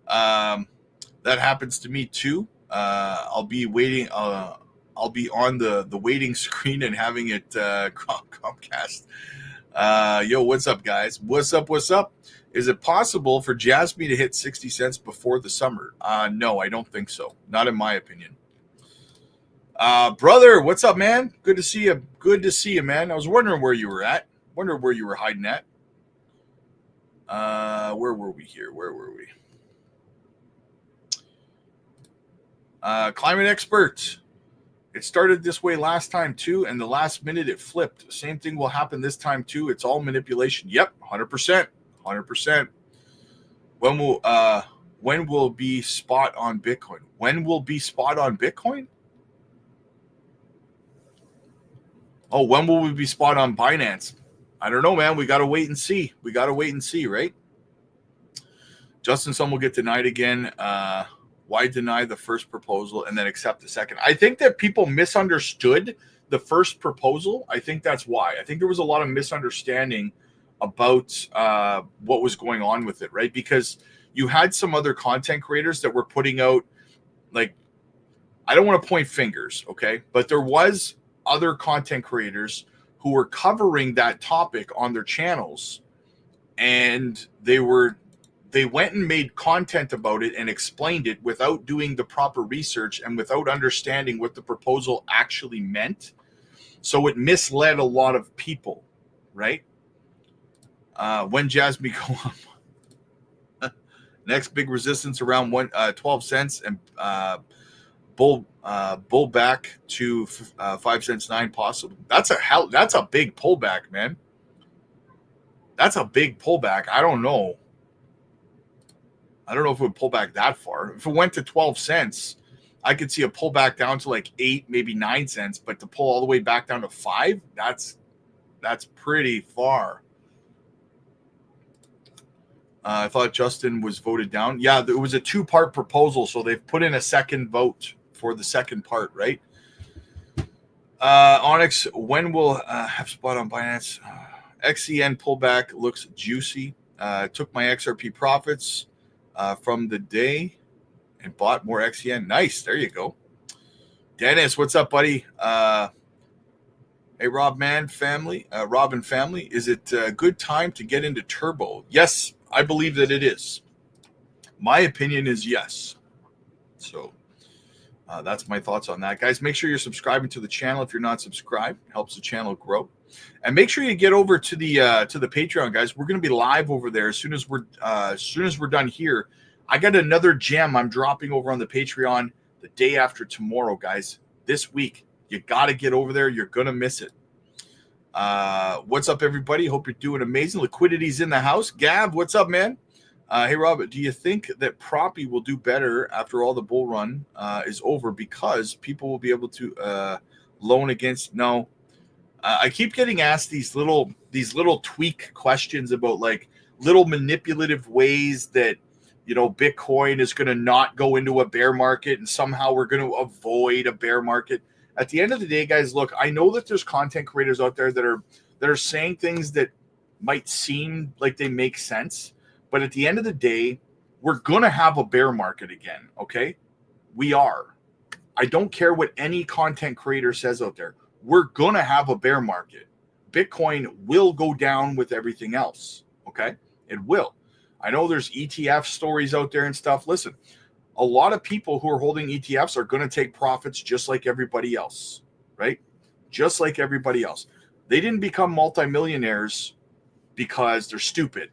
A: That happens to me too. I'll be waiting. I'll be on the waiting screen and having it Comcast. Yo, what's up, guys? What's up? Is it possible for JASMY to hit 60 cents before the summer? No, I don't think so. Not in my opinion. Brother, what's up, man? Good to see you. Good to see you, man. I was wondering where you were at. Wondering where you were hiding at. Where were we here? Where were we? Climate expert. It started this way last time too, and the last minute it flipped. Same thing will happen this time too. It's all manipulation. Yep, 100%. 100%. When will be spot on Bitcoin? When will be spot on Bitcoin? Oh, when will we be spot on Binance? I don't know, man. We got to wait and see. Right? Justin, some will get denied again. Why deny the first proposal and then accept the second? I think that people misunderstood the first proposal. I think that's why. I think there was a lot of misunderstanding about what was going on with it, right? Because you had some other content creators that were putting out, like, I don't want to point fingers, okay? But there was other content creators who were covering that topic on their channels, and they went and made content about it and explained it without doing the proper research and without understanding what the proposal actually meant. So it misled a lot of people, right? When JASMY go up, next big resistance around 12 cents and bull back to 5 cents 9 possible. That's a big pullback, man. That's a big pullback. I don't know. I don't know if it would pull back that far. If it went to 12 cents, I could see a pullback down to like 8, maybe 9 cents. But to pull all the way back down to 5, that's pretty far. I thought Justin was voted down. Yeah, there was a 2-part proposal, so they've put in a second vote for the second part, right? Onyx, when will have spot on Binance? XEN pullback looks juicy. Took my XRP profits from the day and bought more XEN. Nice. There you go. Dennis, what's up, buddy? Hey, Rob and family. Is it a good time to get into Turbo? Yes, I believe that it is. My opinion is yes. So that's my thoughts on that. Guys, make sure you're subscribing to the channel if you're not subscribed. It helps the channel grow. And make sure you get over to the Patreon, guys. We're going to be live over there as soon as we're done here. I got another gem I'm dropping over on the Patreon the day after tomorrow, guys. This week. You got to get over there. You're going to miss it. What's up, everybody? Hope you're doing amazing. Liquidity's in the house. Gav, what's up, man? Hey, Robert, do you think that Proppy will do better after all the bull run is over because people will be able to loan against? No. I keep getting asked these little tweak questions about like little manipulative ways that, you know, Bitcoin is going to not go into a bear market and somehow we're going to avoid a bear market. At the end of the day, guys, look, I know that there's content creators out there that are saying things that might seem like they make sense, but at the end of the day, we're going to have a bear market again, okay? We are. I don't care what any content creator says out there. We're going to have a bear market. Bitcoin will go down with everything else, okay? It will. I know there's ETF stories out there and stuff. Listen, a lot of people who are holding ETFs are going to take profits just like everybody else, right? Just like everybody else. They didn't become multimillionaires because they're stupid,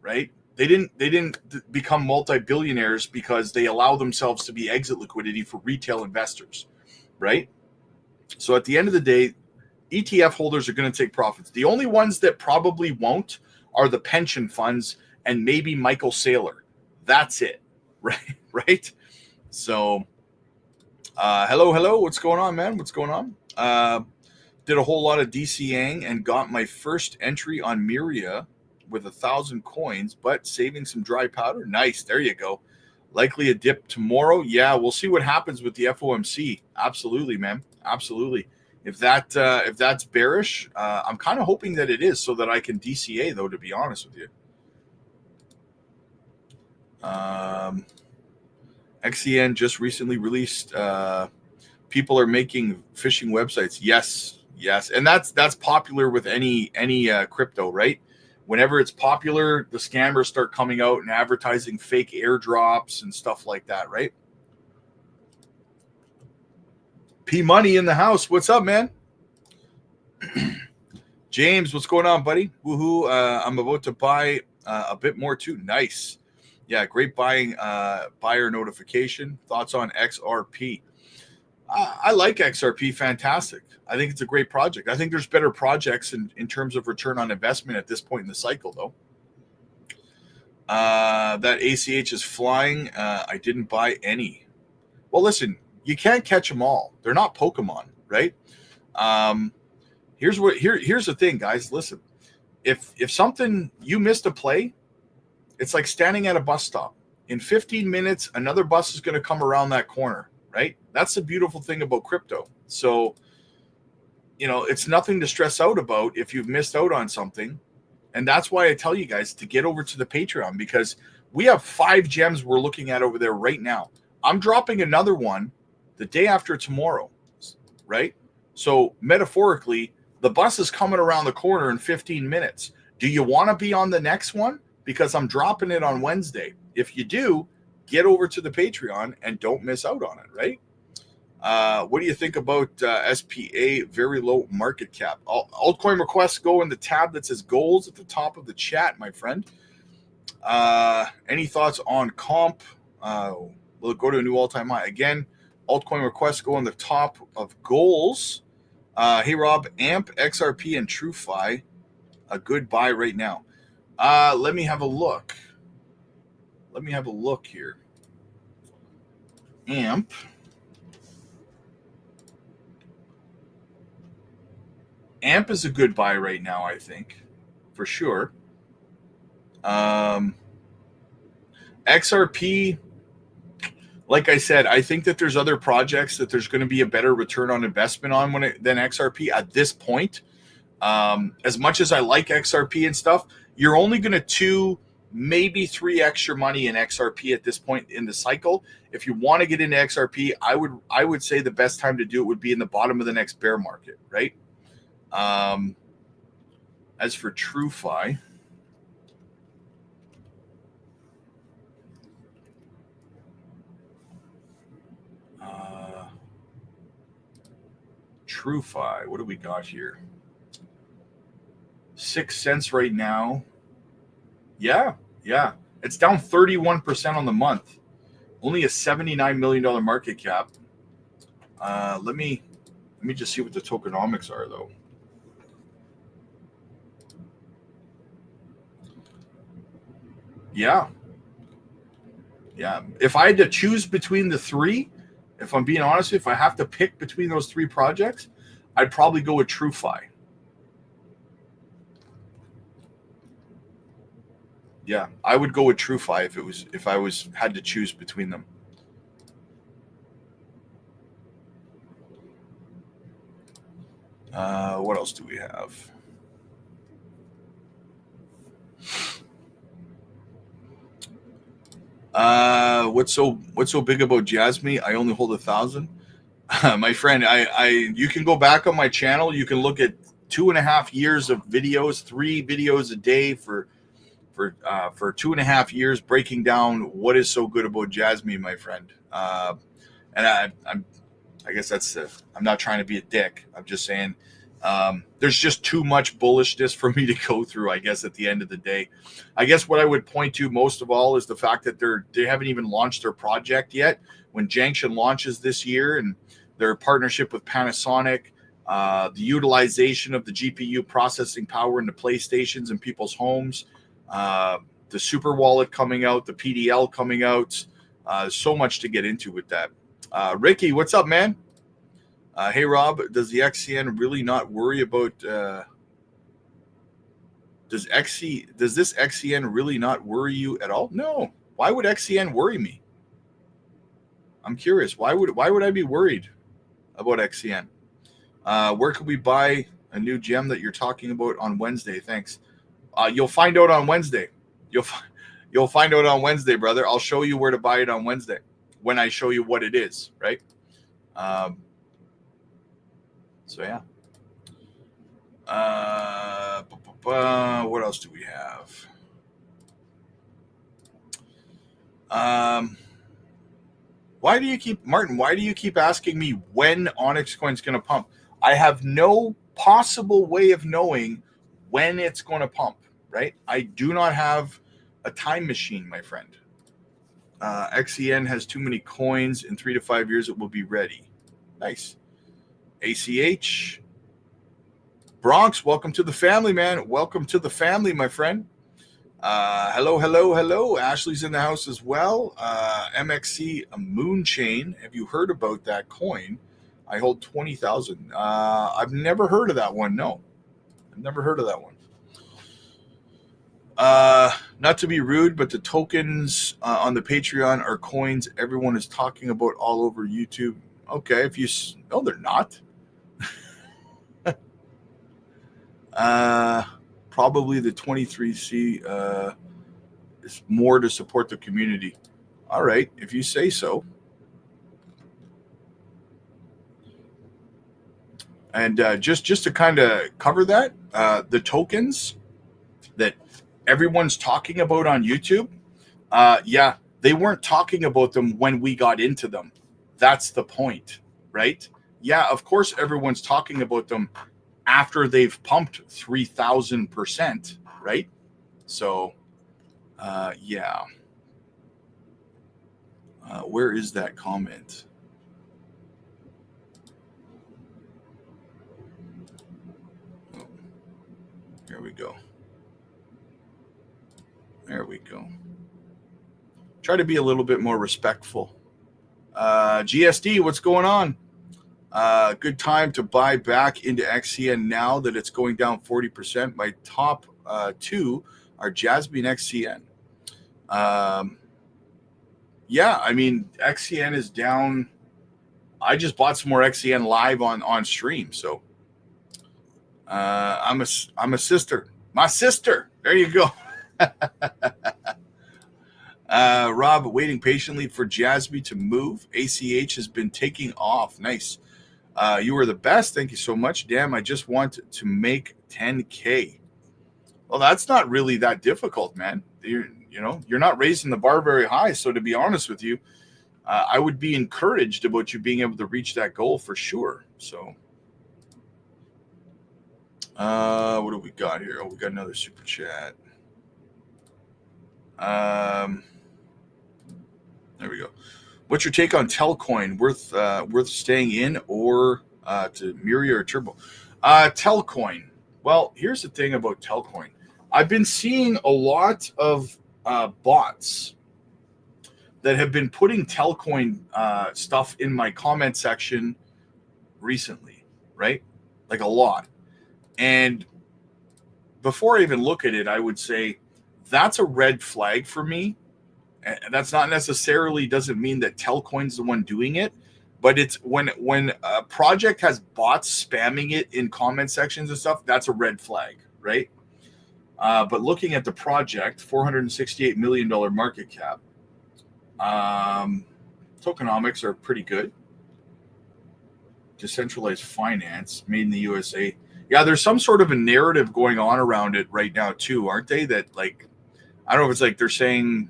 A: right? They didn't become multi-billionaires because they allow themselves to be exit liquidity for retail investors, right? So at the end of the day, ETF holders are going to take profits. The only ones that probably won't are the pension funds and maybe Michael Saylor. That's it, right? Right? So, hello. What's going on, man? What's going on? Did a whole lot of DCing and got my first entry on Miria with 1,000 coins, but saving some dry powder. Nice. There you go. Likely a dip tomorrow. Yeah, we'll see what happens with the FOMC. Absolutely, man. Absolutely. If that's bearish, I'm kind of hoping that it is so that I can DCA, though, to be honest with you. XEN just recently released. People are making phishing websites. Yes, and that's popular with any crypto, right? Whenever it's popular, the scammers start coming out and advertising fake airdrops and stuff like that, right? P Money in the house. What's up, man? James, what's going on, buddy? Woohoo! I'm about to buy a bit more too. Nice. Yeah, great buying buyer notification. Thoughts on XRP? I like XRP. Fantastic. I think it's a great project. I think there's better projects in terms of return on investment at this point in the cycle, though. That ACH is flying. I didn't buy any. Well, listen, you can't catch them all. They're not Pokemon, right? Here's the thing, guys. Listen, if something you missed a play, it's like standing at a bus stop. In 15 minutes, another bus is going to come around that corner, right? That's the beautiful thing about crypto. So, you know, it's nothing to stress out about if you've missed out on something. And that's why I tell you guys to get over to the Patreon, because we have 5 gems we're looking at over there right now. I'm dropping another one the day after tomorrow, right? So metaphorically, the bus is coming around the corner in 15 minutes. Do you want to be on the next one? Because I'm dropping it on Wednesday. If you do, get over to the Patreon and don't miss out on it, right? What do you think about SPA, very low market cap? Altcoin requests go in the tab that says goals at the top of the chat, my friend. Any thoughts on comp? Will it go to a new all-time high? Again, altcoin requests go on the top of goals. Hey, Rob, AMP, XRP, and TrueFi, a good buy right now. Let me have a look. let me have a look here. AMP. AMP is a good buy right now, I think, for sure. XRP, like I said, I think that there's other projects that there's going to be a better return on investment on than XRP at this point. As much as I like XRP and stuff, you're only going to 2, maybe 3x your money in XRP at this point in the cycle. If you want to get into XRP, I would say the best time to do it would be in the bottom of the next bear market, right? As for TrueFi, TrueFi, what do we got here? 6 cents right now. Yeah. It's down 31% on the month. Only a $79 million market cap. Let me just see what the tokenomics are, though. Yeah. If I had to choose between the three, if I'm being honest, if I have to pick between those 3 projects, I'd probably go with TrueFi. Yeah, I would go with TrueFi if I had to choose between them. What else do we have? What's so big about JASMY? I only hold 1,000. My friend, you can go back on my channel. You can look at 2.5 years of videos, 3 videos a day for 2.5 years, breaking down what is so good about JASMY, my friend. And I guess that's I'm not trying to be a dick. I'm just saying there's just too much bullishness for me to go through, I guess, at the end of the day. I guess what I would point to most of all is the fact that they haven't even launched their project yet. When Junction launches this year and their partnership with Panasonic, the utilization of the GPU processing power into PlayStations in people's homes, the Super Wallet coming out, the PDL coming out, so much to get into with that. Ricky, what's up, man? Hey, Rob, does the XCN really not worry about... Does this XCN really not worry you at all? No. Why would XCN worry me? I'm curious. Why would I be worried about XCN? Where could we buy a new gem that you're talking about on Wednesday? Thanks. You'll find out on Wednesday. You'll find out on Wednesday, brother. I'll show you where to buy it on Wednesday when I show you what it is, right? So yeah. What else do we have? Why do you keep asking me when Onyx Coin's going to pump? I have no possible way of knowing when it's going to pump, right? I do not have a time machine, my friend. XEN has too many coins. In 3 to 5 years, it will be ready. Nice. ACH. Bronx, welcome to the family, man. Welcome to the family, my friend. Hello. Ashley's in the house as well. MXC, a moon chain. Have you heard about that coin? I hold 20,000. I've never heard of that one. No, I've never heard of that one. Not to be rude, but the tokens on the Patreon are coins everyone is talking about all over YouTube. Okay, no, they're not. Probably the 23C is more to support the community. All right, if you say so. And just to kind of cover that, the tokens that everyone's talking about on YouTube, yeah, they weren't talking about them when we got into them. That's the point, right? Yeah, of course, everyone's talking about them after they've pumped 3,000%, right? So, yeah. Where is that comment? Oh, here we go. There we go. Try to be a little bit more respectful. GSD, what's going on? Good time to buy back into XCN now that it's going down 40%. My top two are JASMY and XCN. Yeah, I mean, XCN is down. I just bought some more XCN live on stream. So I'm a sister. My sister. There you go. Rob, waiting patiently for JASMY to move. ACH has been taking off. Nice. You were the best. Thank you so much. Damn, I just want to make 10K. Well, that's not really that difficult, man. You're not raising the bar very high. So to be honest with you, I would be encouraged about you being able to reach that goal for sure. So what do we got here? Oh, we got another super chat. There we go. What's your take on Telcoin? Worth staying in or to Miria or Turbo? Telcoin. Well, here's the thing about Telcoin. I've been seeing a lot of bots that have been putting Telcoin stuff in my comment section recently, right? Like a lot. And before I even look at it, I would say that's a red flag for me. And that's not necessarily doesn't mean that Telcoin's the one doing it, but it's when a project has bots spamming it in comment sections and stuff, that's a red flag, right? But looking at the project, $468 million market cap, tokenomics are pretty good. Decentralized finance, made in the USA. Yeah, there's some sort of a narrative going on around it right now too, aren't they? That like, I don't know if it's like they're saying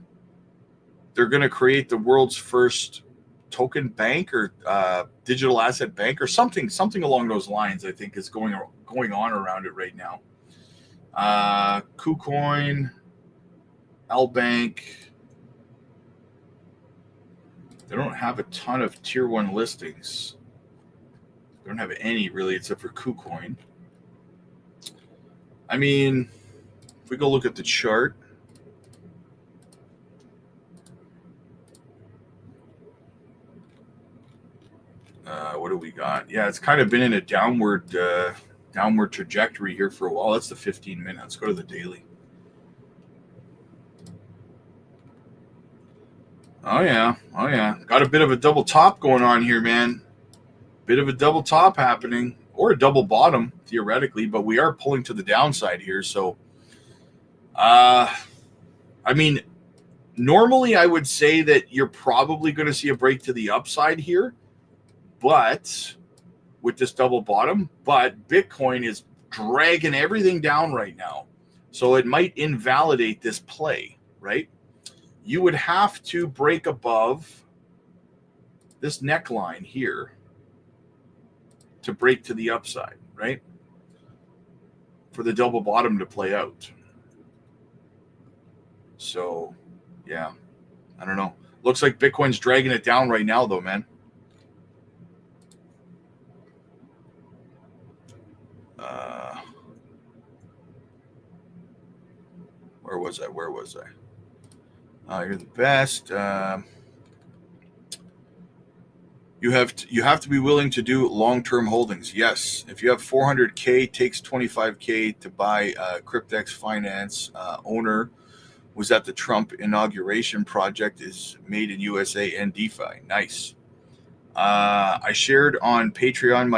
A: they're going to create the world's first token bank or digital asset bank or something along those lines. I think is going on around it right now. KuCoin, LBank. They don't have a ton of tier 1 listings. They don't have any really except for KuCoin. I mean, if we go look at the chart, what do we got? Yeah, it's kind of been in a downward trajectory here for a while. That's the 15 minutes. Let's go to the daily. Oh yeah. Got a bit of a double top going on here, man. Bit of a double top happening, or a double bottom theoretically, but we are pulling to the downside here. So, I mean, normally I would say that you're probably going to see a break to the upside here, but with this double bottom, but Bitcoin is dragging everything down right now. So it might invalidate this play, right? You would have to break above this neckline here to break to the upside, right? For the double bottom to play out. So, yeah, I don't know. Looks like Bitcoin's dragging it down right now, though, man. Where was I? You're the best. You have to be willing to do long-term holdings. Yes. If you have 400K, takes 25K to buy Cryptex Finance. Owner was at the Trump inauguration project, is made in USA and DeFi. Nice. I shared on Patreon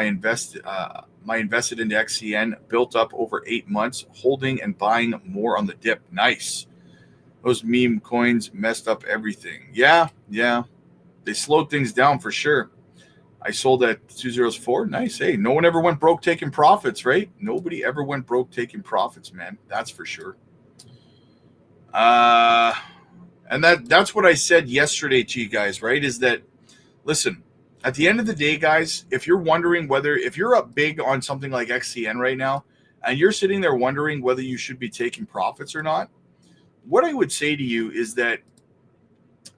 A: my invested into XCN, built up over 8 months, holding and buying more on the dip. Nice. Those meme coins messed up everything. Yeah. They slowed things down for sure. I sold at 204. Nice. Hey, no one ever went broke taking profits, right? Nobody ever went broke taking profits, man. That's for sure. And that's what I said yesterday to you guys, right? Is that, listen, at the end of the day, guys, if you're wondering if you're up big on something like XCN right now, and you're sitting there wondering whether you should be taking profits or not, what I would say to you is that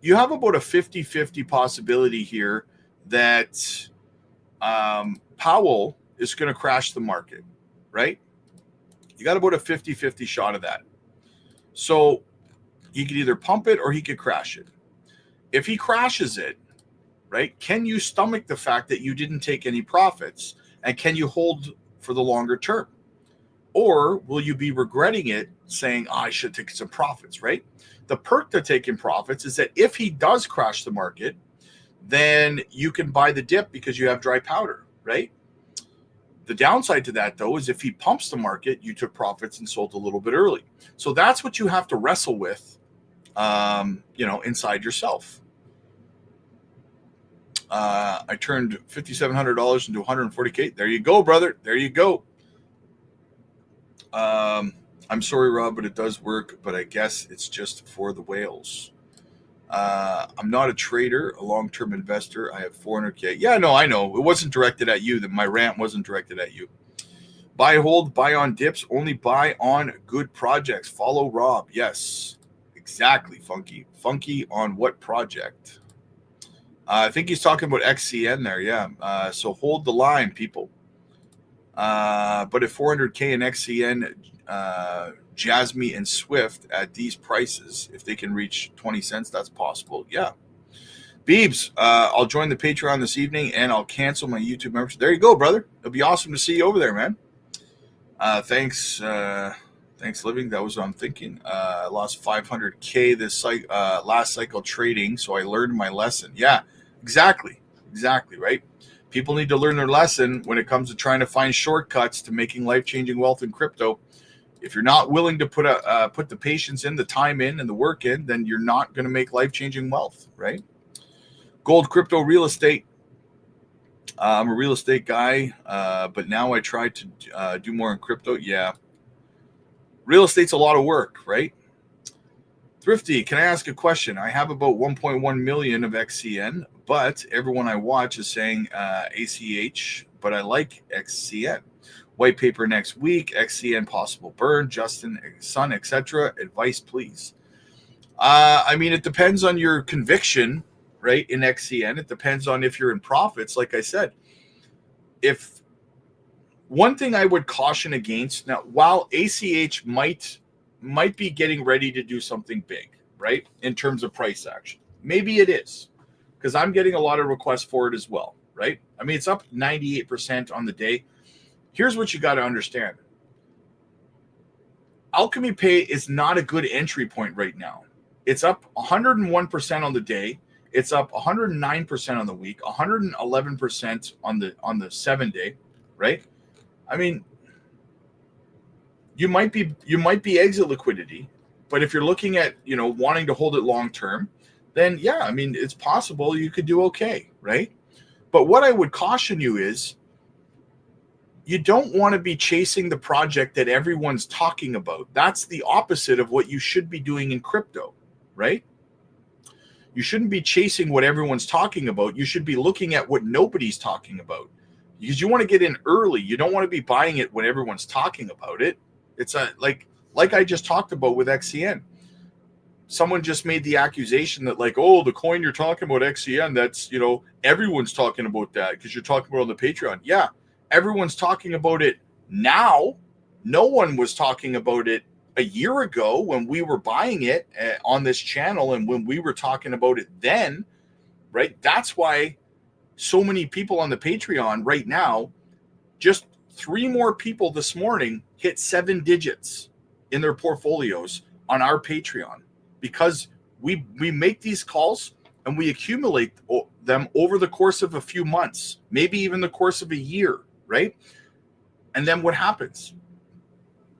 A: you have about a 50-50 possibility here that Powell is going to crash the market, right? You got about a 50-50 shot of that. So he could either pump it or he could crash it, If he crashes it, right, can you stomach the fact that you didn't take any profits? And can you hold for the longer term? Or will you be regretting it, saying, I should take some profits, right? The perk to taking profits is that if he does crash the market, then you can buy the dip because you have dry powder, right? The downside to that, though, is if he pumps the market, you took profits and sold a little bit early. So that's what you have to wrestle with, inside yourself. I turned $5,700 into $140K. There you go, brother. There you go. I'm sorry, Rob, but it does work. But I guess it's just for the whales. I'm not a trader, a long-term investor. I have 400K. Yeah, no, I know. It wasn't directed at you. My rant wasn't directed at you. Buy, hold, buy on dips. Only buy on good projects. Follow Rob. Yes, exactly, Funky. Funky on what project? I think he's talking about XCN there. Yeah. So hold the line, people. But if 400K in XCN, JASMY and Swift at these prices, if they can reach 20 cents, that's possible. Yeah. Beebs, I'll join the Patreon this evening and I'll cancel my YouTube membership. There you go, brother. It'll be awesome to see you over there, man. Thanks, Living. That was what I'm thinking. I lost 500K this last cycle trading, so I learned my lesson. Yeah, exactly, right? People need to learn their lesson when it comes to trying to find shortcuts to making life-changing wealth in crypto. If you're not willing to put the patience in, the time in, and the work in, then you're not going to make life-changing wealth, right? Gold, crypto, real estate. I'm a real estate guy, but now I try to do more in crypto. Yeah. Real estate's a lot of work, right? Thrifty, can I ask a question? I have about 1.1 million of XCN, but everyone I watch is saying ACH, but I like XCN. White paper next week, XCN possible burn, Justin, Sun, etc. Advice, please. I mean, it depends on your conviction, right? In XCN, it depends on if you're in profits. Like I said, if one thing I would caution against now, while ACH might be getting ready to do something big, right, in terms of price action, maybe it is, because I'm getting a lot of requests for it as well, right? I mean, it's up 98% on the day. Here's what you got to understand. Alchemy Pay is not a good entry point right now. It's up 101% on the day. It's up 109% on the week, 111% on the 7 day, right? I mean, you might be exit liquidity, but if you're looking at, wanting to hold it long term, then yeah, I mean, it's possible you could do okay, right? But what I would caution you is you don't want to be chasing the project that everyone's talking about. That's the opposite of what you should be doing in crypto, right? You shouldn't be chasing what everyone's talking about. You should be looking at what nobody's talking about, because you want to get in early. You don't want to be buying it when everyone's talking about it. It's like I just talked about with XCN. Someone just made the accusation that the coin you're talking about, XCN, that's, everyone's talking about that because you're talking about on the Patreon. Yeah, everyone's talking about it now. No one was talking about it a year ago when we were buying it on this channel and when we were talking about it then, right? That's why so many people on the Patreon right now, just 3 more people this morning hit 7 digits in their portfolios on our Patreon, because we make these calls and we accumulate them over the course of a few months, maybe even the course of a year, right? And then what happens?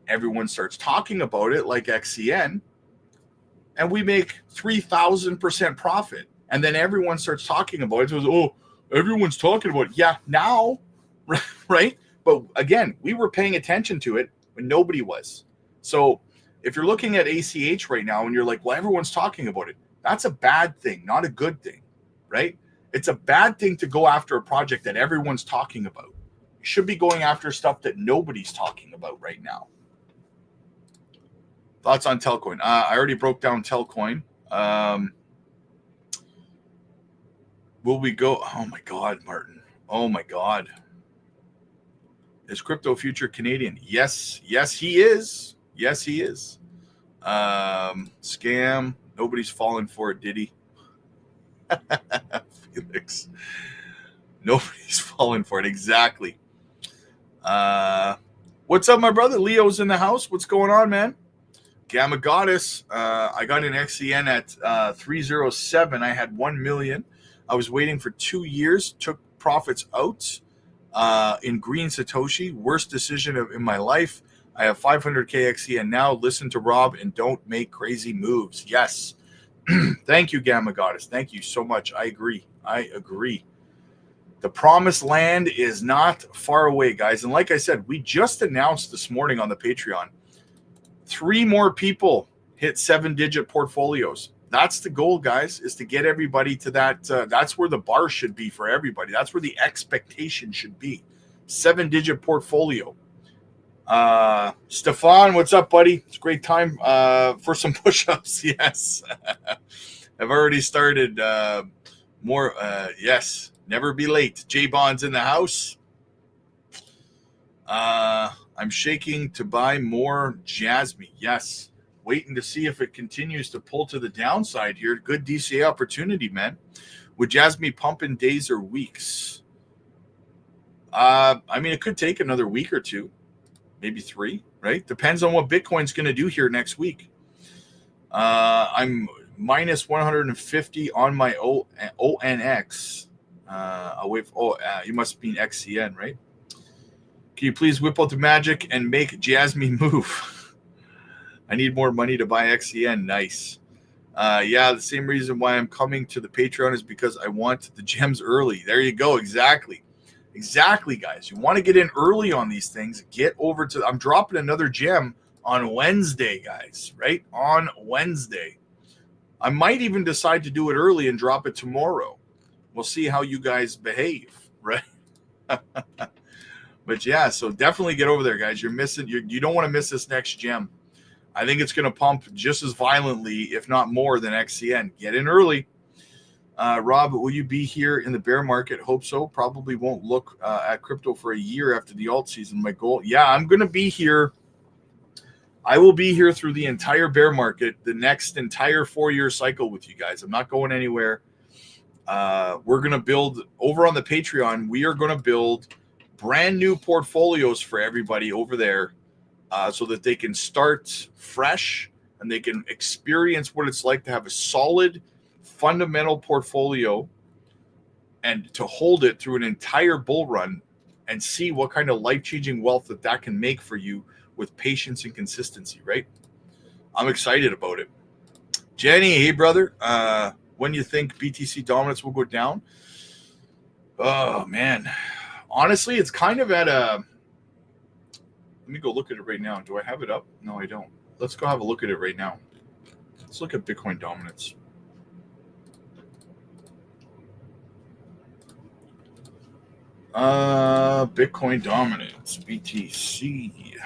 A: Everyone starts talking about it like XCN, and we make 3,000% profit. And then everyone starts talking about it. So, everyone's talking about it. Yeah, now, right? But again, we were paying attention to it when nobody was. So if you're looking at ACH right now and you're like, well, everyone's talking about it, that's a bad thing, not a good thing, right? It's a bad thing to go after a project that everyone's talking about. You should be going after stuff that nobody's talking about right now. Thoughts on Telcoin? I already broke down Telcoin. Will we go? Oh my God, Martin. Oh my God. Is crypto future Canadian? Yes, he is. Yes, he is. Scam. Nobody's falling for it, did he? Felix. Nobody's falling for it. Exactly. What's up, my brother? Leo's in the house. What's going on, man? Gamma Goddess. I got an XCN at 307. I had 1 million. I was waiting for 2 years. Took profits out in green Satoshi. Worst decision in my life. I have 500K XCN now. Listen to Rob and don't make crazy moves. Yes. Thank you, Gamma Goddess. Thank you so much. I agree. The promised land is not far away, guys. And like I said, we just announced this morning on the Patreon, 3 more people hit 7-digit portfolios. That's the goal, guys, is to get everybody to that. That's where the bar should be for everybody. That's where the expectation should be. 7-digit portfolio. Stefan, what's up, buddy? It's a great time for some push-ups. Yes. I've already started more. Yes. Never be late. J-Bond's in the house. I'm shaking to buy more JASMY. Yes. Waiting to see if it continues to pull to the downside here. Good DCA opportunity, man. Would JASMY pump in days or weeks? I mean, it could take another week or 2, maybe 3, right? Depends on what Bitcoin's going to do here next week. I'm minus 150 on my ONX. You must mean XCN, right? Can you please whip out the magic and make JASMY move? I need more money to buy XCN. Nice. Yeah, the same reason why I'm coming to the Patreon is because I want the gems early. There you go. Exactly, guys. You want to get in early on these things. Get over to. I'm dropping another gem on Wednesday, guys. Right on Wednesday. I might even decide to do it early and drop it tomorrow. We'll see how you guys behave, right? But yeah, so definitely get over there, guys. You're missing. You don't want to miss this next gem. I think it's going to pump just as violently, if not more, than XCN. Get in early. Rob, will you be here in the bear market? Hope so. Probably won't look at crypto for a year after the alt season. My goal. Yeah, I'm going to be here. I will be here through the entire bear market, the next entire 4-year cycle with you guys. I'm not going anywhere. We're going to build over on the Patreon. We are going to build brand new portfolios for everybody over there so that they can start fresh and they can experience what it's like to have a solid fundamental portfolio and to hold it through an entire bull run and see what kind of life-changing wealth that can make for you with patience and consistency, right? I'm excited about it. Jenny, hey, brother. When you think BTC dominance will go down? Oh, man. Honestly, it's kind of at a... Let me go look at it right now. Do I have it up? No, I don't. Let's go have a look at it right now. Let's look at Bitcoin dominance. Bitcoin dominance, BTC.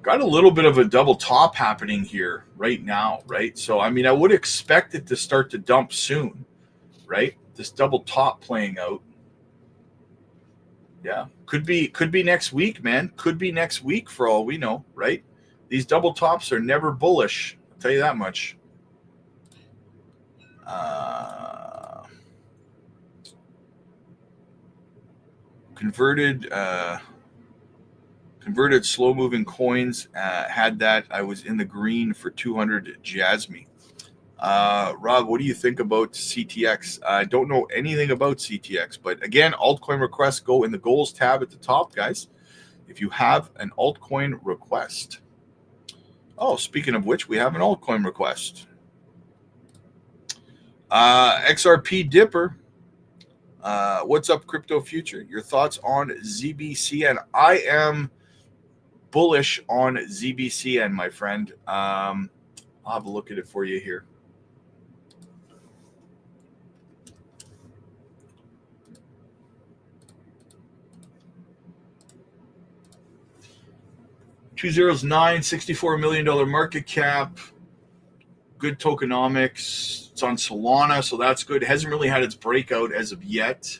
A: Got a little bit of a double top happening here right now, right? So, I mean, I would expect it to start to dump soon, right? This double top playing out. Yeah, could be next week, man. Could be next week for all we know, right? These double tops are never bullish. I'll tell you that much. Converted slow-moving coins had that. I was in the green for 200 JASMY. Rob, what do you think about CTX? I don't know anything about CTX, but again, altcoin requests go in the goals tab at the top, guys. If you have an altcoin request. Oh, speaking of which, we have an altcoin request. XRP Dipper. What's up, Crypto Future? Your thoughts on ZBCN? I am bullish on ZBCN, my friend. I'll have a look at it for you here. $209, $64 million market cap. Good tokenomics. It's on Solana, so that's good. It hasn't really had its breakout as of yet.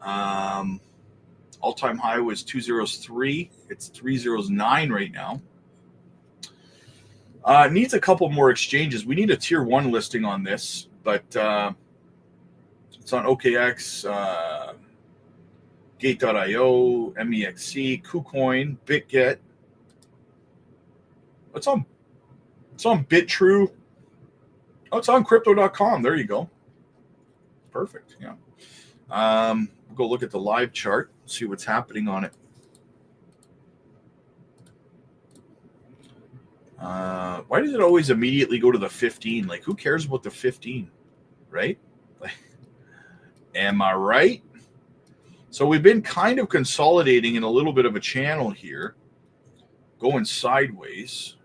A: All-time high was 203. It's 309 right now. Needs a couple more exchanges. We need a tier 1 listing on this, but it's on OKX, Gate.io, MEXC, KuCoin, BitGet. It's on BitTrue. Oh, it's on crypto.com. There you go. Perfect. Yeah. We'll go look at the live chart, see what's happening on it. Why does it always immediately go to the 15? Like, who cares about the 15, right? Am I right? So we've been kind of consolidating in a little bit of a channel here, going sideways.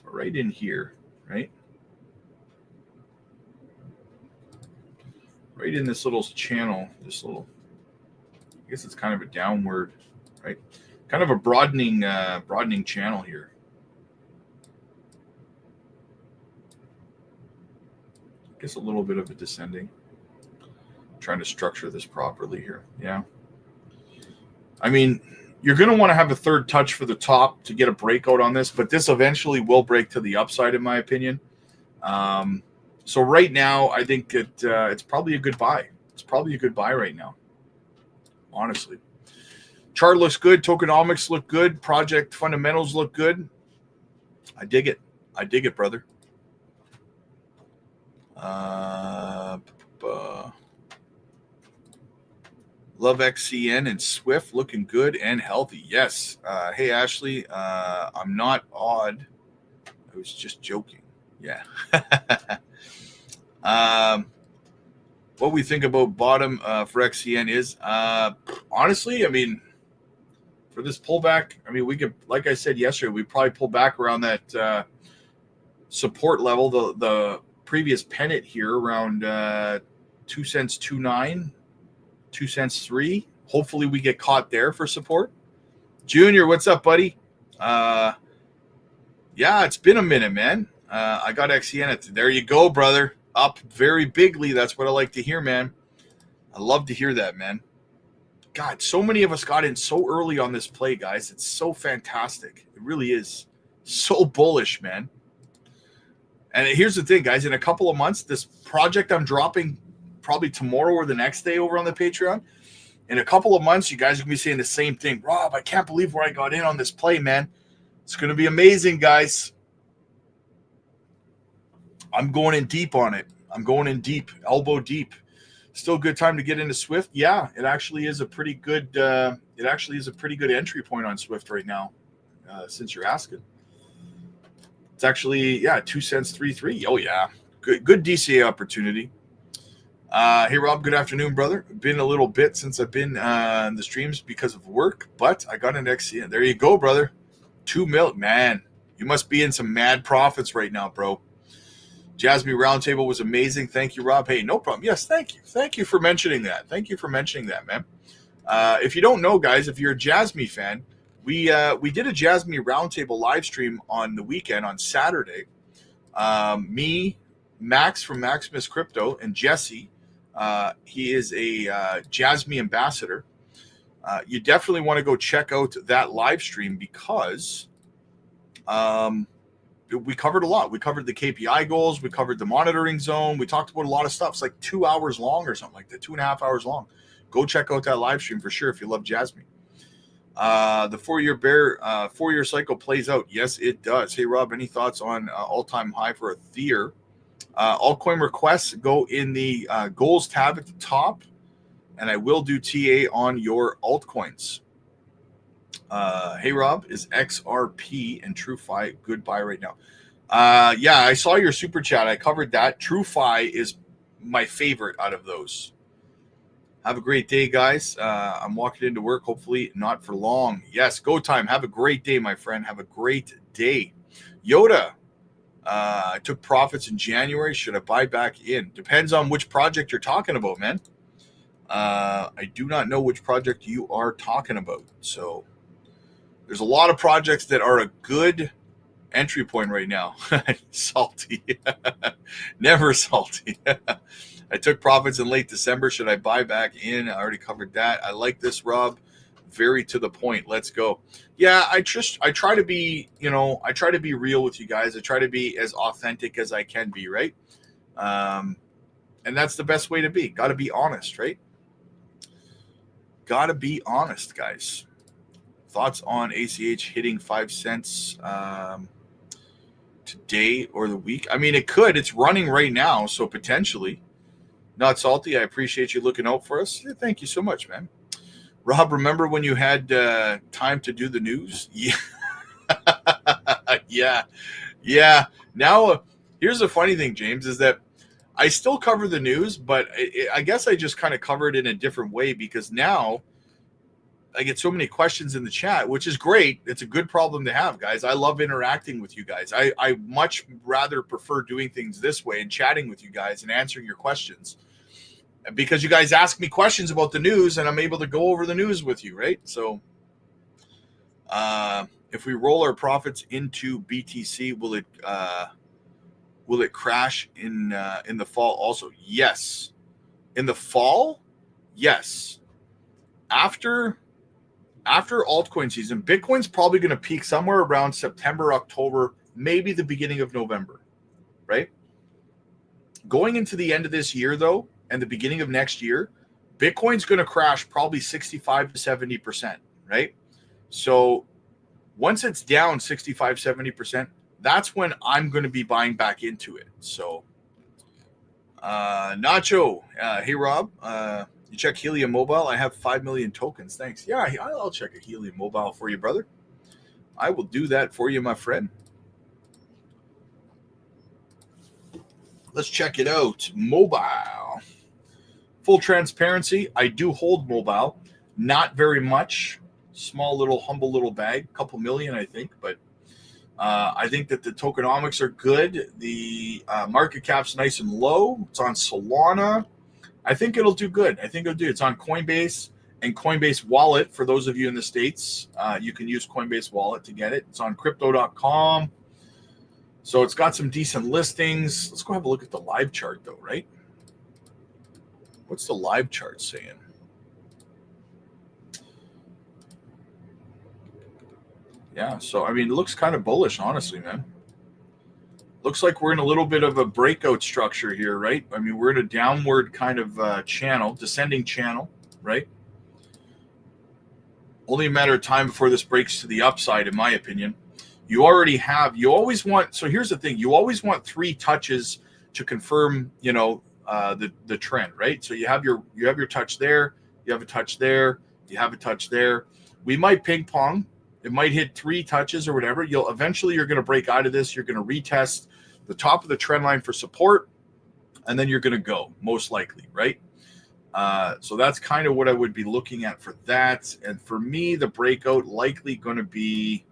A: Right in here, right? Right in this little channel, I guess it's kind of a downward, right? Kind of a broadening channel here. I guess a little bit of a descending. I'm trying to structure this properly here. Yeah. I mean, you're going to want to have a third touch for the top to get a breakout on this, but this eventually will break to the upside, in my opinion. So right now, I think that it's probably a good buy. It's probably a good buy right now, honestly. Chart looks good. Tokenomics look good. Project fundamentals look good. I dig it. I dig it, brother. Love XCN and Swift looking good and healthy. Yes. Hey, Ashley, I'm not odd. I was just joking. Yeah. What we think about bottom for XCN is, honestly, I mean, for this pullback, I mean, we could, like I said yesterday, we probably pull back around that support level, the previous pennant here around 2 cents 2.9, 2 cents 3. Hopefully we get caught there for support. Junior, what's up, buddy? Yeah, it's been a minute, man. I got XCN. There you go, brother. Up very bigly. That's what I like to hear, man. I love to hear that, man. God, so many of us got in so early on this play, guys. It's so fantastic. It really is so bullish, man. And here's the thing, guys. In a couple of months, this project I'm dropping probably tomorrow or the next day over on the Patreon. In a couple of months, you guys are going to be saying the same thing. Rob, I can't believe where I got in on this play, man. It's going to be amazing, guys. I'm going in deep on it. I'm going in deep, elbow deep. Still a good time to get into Swift. Yeah, it actually is a pretty good. Entry point on Swift right now, since you're asking. It's actually 2 cents 3.3. Oh yeah, good DCA opportunity. Hey Rob, good afternoon, brother. Been a little bit since I've been in the streams because of work, but I got an XCN. There you go, brother. 2 mil, man. You must be in some mad profits right now, bro. JASMY Roundtable was amazing. Thank you, Rob. Hey, no problem. Yes, thank you. Thank you for mentioning that. Thank you for mentioning that, man. If you don't know, guys, if you're a JASMY fan, we did a JASMY Roundtable live stream on the weekend on Saturday. Me, Max from Maximus Crypto, and Jesse. He is a JASMY ambassador. You definitely want to go check out that live stream because we covered a lot. We covered the KPI goals. We covered the monitoring zone. We talked about a lot of stuff. It's like 2 hours long or something like that, 2.5 hours long. Go check out that live stream for sure if you love JASMY. The 4-year bear, 4-year cycle plays out. Yes, it does. Hey, Rob, any thoughts on all-time high for Ether? Altcoin requests go in the goals tab at the top, and I will do TA on your altcoins. Hey Rob, is XRP and TrueFi good buy right now? Yeah, I saw your super chat. I covered that. TrueFi is my favorite out of those. Have a great day, guys. I'm walking into work, hopefully not for long. Yes, go time. Have a great day, my friend. Have a great day. Yoda, I took profits in January. Should I buy back in? Depends on which project you're talking about, man. I do not know which project you are talking about. So there's a lot of projects that are a good entry point right now. Salty. Never salty. I took profits in late December. Should I buy back in? I already covered that. I like this, Rob. Very to the point. Let's go. Yeah, I try to be, I try to be real with you guys. I try to be as authentic as I can be, right? And that's the best way to be. Got to be honest, right? Got to be honest, guys. Thoughts on ACH hitting 5 cents today or the week? I mean, it could. It's running right now, so potentially. Not Salty, I appreciate you looking out for us. Yeah, thank you so much, man. Rob, remember when you had time to do the news? Yeah. Yeah. Now, here's the funny thing, James, is that I still cover the news, but I guess I just kind of cover it in a different way because now I get so many questions in the chat, which is great. It's a good problem to have, guys. I love interacting with you guys. I much rather prefer doing things this way and chatting with you guys and answering your questions because you guys ask me questions about the news and I'm able to go over the news with you, right? So if we roll our profits into BTC, will it crash in the fall also? Yes. In the fall? Yes. After altcoin season, Bitcoin's probably going to peak somewhere around September, October, maybe the beginning of November, right? Going into the end of this year, though, and the beginning of next year, Bitcoin's going to crash probably 65 to 70%, right? So once it's down 65, 70%, that's when I'm going to be buying back into it. So, Nacho, hey, Rob, you check Helium Mobile? I have 5 million tokens. Thanks. Yeah, I'll check a Helium Mobile for you, brother. I will do that for you, my friend. Let's check it out. Mobile. Full transparency, I do hold mobile. Not very much. Small little, humble little bag. Couple million, I think. But I think that the tokenomics are good. The market cap's nice and low. It's on Solana. I think it'll do good. I think it'll do. It's on Coinbase and Coinbase Wallet. For those of you in the States, you can use Coinbase Wallet to get it. It's on crypto.com. So it's got some decent listings. Let's go have a look at the live chart, though, right? What's the live chart saying? Yeah, so, I mean, it looks kind of bullish, honestly, man. Looks like we're in a little bit of a breakout structure here, right? I mean, we're in a downward kind of channel, descending channel, right? Only a matter of time before this breaks to the upside, in my opinion. You always want, so here's the thing, you always want 3 touches to confirm, the trend, right? So you have your touch there, you have a touch there, you have a touch there. We might ping pong. It might hit 3 touches or whatever. You're going to break out of this. You're going to retest the top of the trend line for support, and then you're going to go, most likely, right? So that's kind of what I would be looking at for that. And for me, the breakout likely going to be,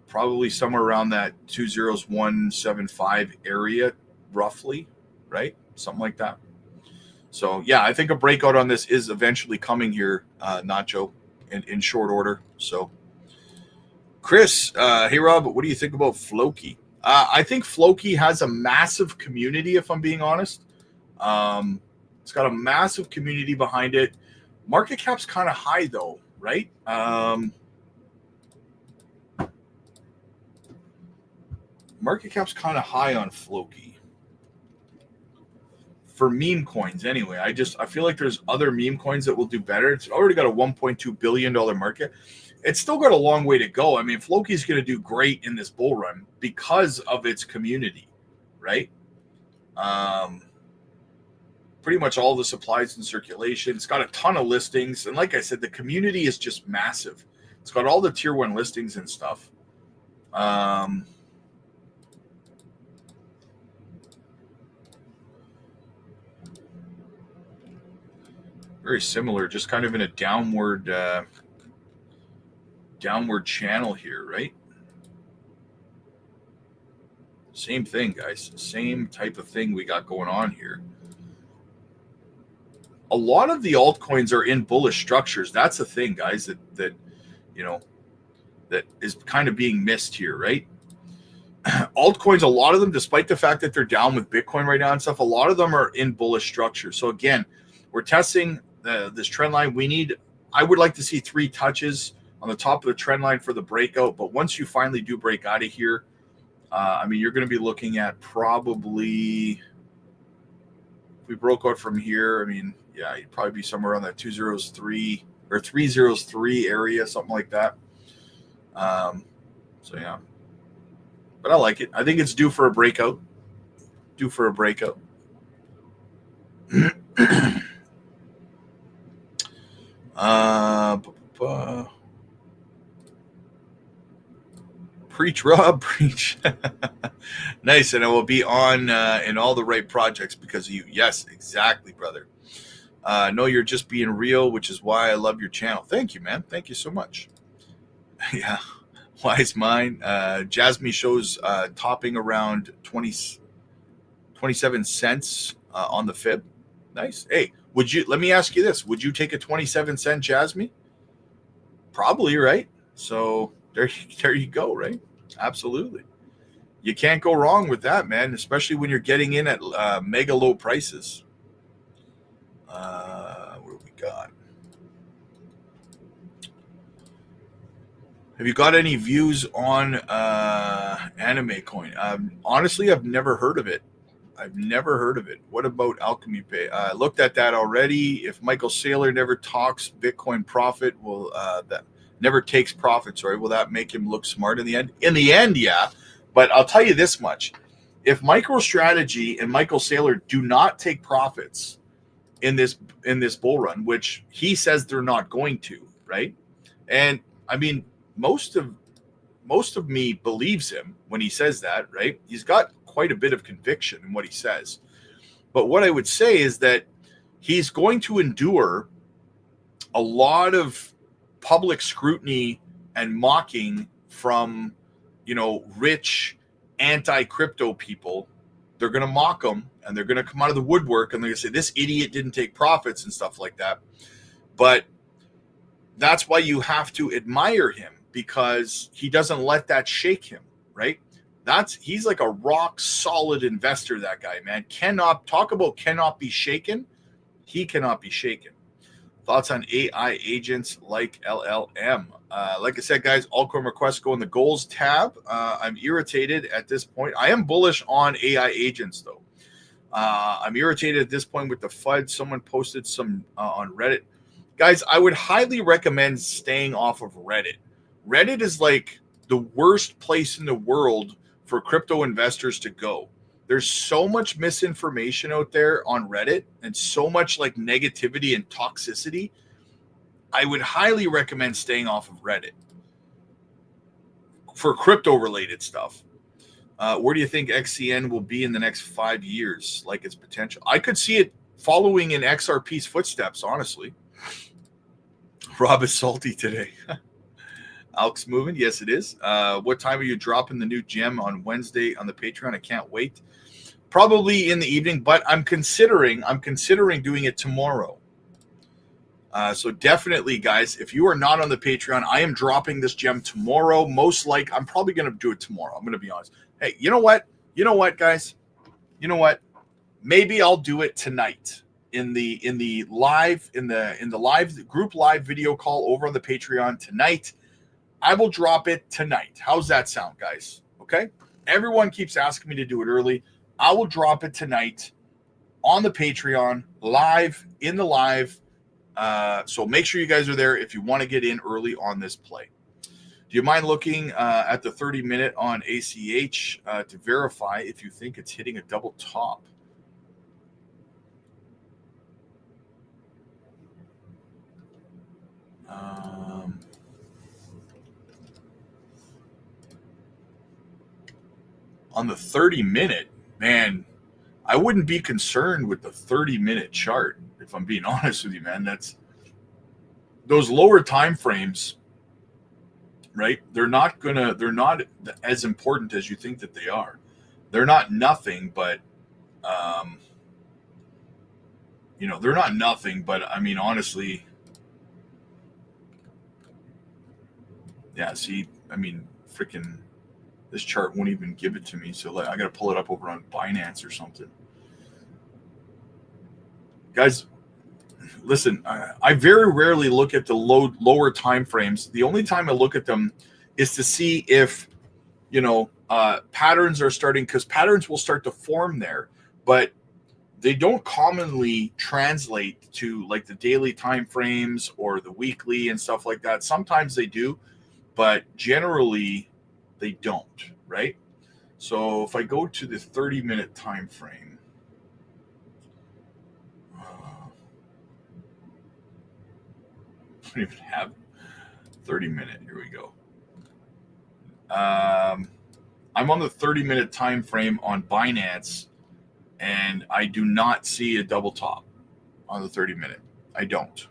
A: probably somewhere around that 20175 area, roughly, right? Something like that. So, yeah, I think a breakout on this is eventually coming here, Nacho, in short order. So, Chris, hey, Rob, what do you think about Floki? I think Floki has a massive community, if I'm being honest. It's got a massive community behind it. Market cap's kind of high, though, right? Market cap's kind of high on Floki. For meme coins, anyway. I feel like there's other meme coins that will do better. It's already got a $1.2 billion market. It's still got a long way to go. I mean, Floki's going to do great in this bull run because of its community, right? Pretty much all the supplies in circulation. It's got a ton of listings. And like I said, the community is just massive. It's got all the tier 1 listings and stuff. Very similar, just kind of in a downward channel here, right? Same thing, guys. Same type of thing we got going on here. A lot of the altcoins are in bullish structures. That's the thing, guys, that is kind of being missed here, right? Altcoins, a lot of them, despite the fact that they're down with Bitcoin right now and stuff, a lot of them are in bullish structure. So again, we're testing this trend line. I would like to see 3 touches on the top of the trend line for the breakout. But once you finally do break out of here, I mean, you're going to be looking at probably, if we broke out from here, I mean, yeah, you'd probably be somewhere around that 203 or 303 area, something like that. So yeah, but I like it. I think it's due for a breakout. Due for a breakout. Preach, Rob, preach. Nice, and I will be on in all the right projects because of you. Yes, exactly, brother. No, you're just being real, which is why I love your channel. Thank you, man. Thank you so much. Yeah, wise mind. JASMY shows topping around 27 cents on the fib. Nice. Hey, let me ask you this. Would you take a 27-cent JASMY? Probably, right? So there you go, right? Absolutely. You can't go wrong with that, man, especially when you're getting in at mega low prices. What do we got? Have you got any views on Anime Coin? Honestly, I've never heard of it. What about Alchemy Pay? I looked at that already. If Michael Saylor never talks Bitcoin profit, that never takes profit, sorry, will that make him look smart in the end? In the end, yeah. But I'll tell you this much. If MicroStrategy and Michael Saylor do not take profits in this bull run, which he says they're not going to, right? And I mean, most of me believes him when he says that, right? He's got quite a bit of conviction in what he says. But what I would say is that he's going to endure a lot of public scrutiny and mocking from, rich anti-crypto people. They're going to mock him and they're going to come out of the woodwork and they're going to say, this idiot didn't take profits and stuff like that. But that's why you have to admire him, because he doesn't let that shake him, right? He's like a rock solid investor, that guy, man. Cannot be shaken. He cannot be shaken. Thoughts on AI agents like LLM? Like I said, guys, altcoin requests go in the goals tab. I'm irritated at this point. I am bullish on AI agents, though. I'm irritated at this point with the FUD. Someone posted some on Reddit. Guys, I would highly recommend staying off of Reddit. Reddit is like the worst place in the world for crypto investors to go. There's so much misinformation out there on Reddit and so much like negativity and toxicity. I would highly recommend staying off of Reddit for crypto related stuff. Where do you think XCN will be in the next 5 years? Like its potential? I could see it following in XRP's footsteps, honestly. Rob is salty today. Alk's moving. Yes, it is. What time are you dropping the new gem on Wednesday on the Patreon? I can't wait. Probably in the evening, but I'm considering doing it tomorrow. So definitely, guys, if you are not on the Patreon, I am dropping this gem tomorrow. I'm probably going to do it tomorrow. I'm going to be honest. Hey, you know what? Guys? You know what? Maybe I'll do it tonight in the live group live video call over on the Patreon tonight. I will drop it tonight. How's that sound, guys? Okay. Everyone keeps asking me to do it early. I will drop it tonight on the Patreon live in the live. So make sure you guys are there if you want to get in early on this play. Do you mind looking at the 30-minute on ACH to verify if you think it's hitting a double top? On the 30-minute, man, I wouldn't be concerned with the 30-minute chart, if I'm being honest with you, man. That's those lower time frames, right? They're not as important as you think that they are. They're not nothing, but they're not nothing, but I mean, honestly, yeah, see, I mean, freaking this chart won't even give it to me. So I got to pull it up over on Binance or something. Guys, listen, I very rarely look at the lower time frames. The only time I look at them is to see if, patterns are starting, because patterns will start to form there, but they don't commonly translate to like the daily time frames or the weekly and stuff like that. Sometimes they do, but generally they don't, right? So if I go to the 30-minute time frame, I don't even have 30-minute. Here we go. I'm on the 30-minute time frame on Binance, and I do not see a double top on the 30-minute. I don't.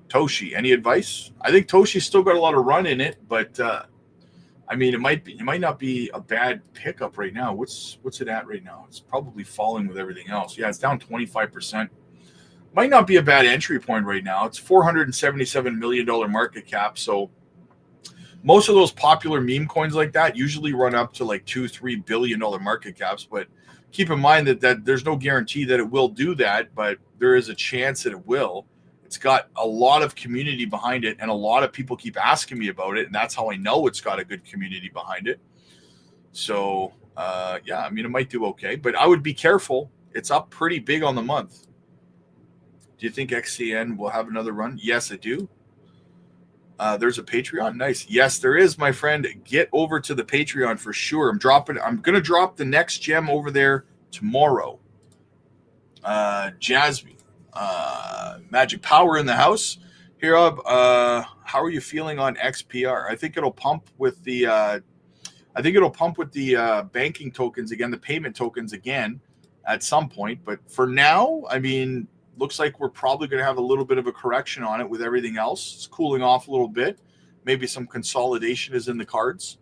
A: Toshi, any advice? I think Toshi's still got a lot of run in it, but it might not be a bad pickup right now. What's it at right now? It's probably falling with everything else. Yeah, it's down 25%. Might not be a bad entry point right now. It's $477 million market cap. So most of those popular meme coins like that usually run up to like $2-3 billion market caps. But keep in mind that there's no guarantee that it will do that, but there is a chance that it will. It's got a lot of community behind it, and a lot of people keep asking me about it, and that's how I know it's got a good community behind it. So, it might do okay, but I would be careful. It's up pretty big on the month. Do you think XCN will have another run? Yes, I do. There's a Patreon. Nice. Yes, there is, my friend. Get over to the Patreon for sure. I'm going to drop the next gem over there tomorrow. JASMY. Magic Power in the house. Here, how are you feeling on XPR? I think it'll pump with the banking tokens again, the payment tokens again at some point. But for now, looks like we're probably going to have a little bit of a correction on it with everything else. It's cooling off a little bit. Maybe some consolidation is in the cards.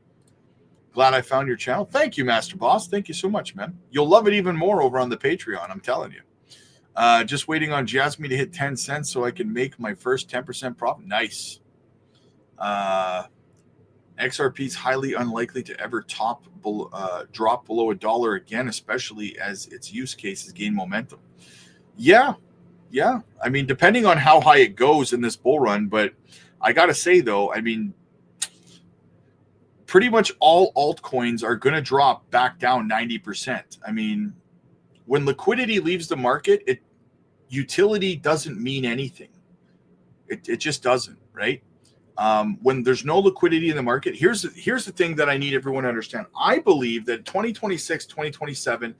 A: Glad I found your channel. Thank you, Master Boss. Thank you so much, man. You'll love it even more over on the Patreon, I'm telling you. Just waiting on JASMY to hit 10 cents so I can make my first 10% profit. Nice. XRP is highly unlikely to ever drop below $1 again, especially as its use cases gain momentum. Yeah. Depending on how high it goes in this bull run, but I got to say, though, pretty much all altcoins are going to drop back down 90%. When liquidity leaves the market, utility doesn't mean anything. It just doesn't, right? When there's no liquidity in the market, here's the thing that I need everyone to understand. I believe that 2026, 2027,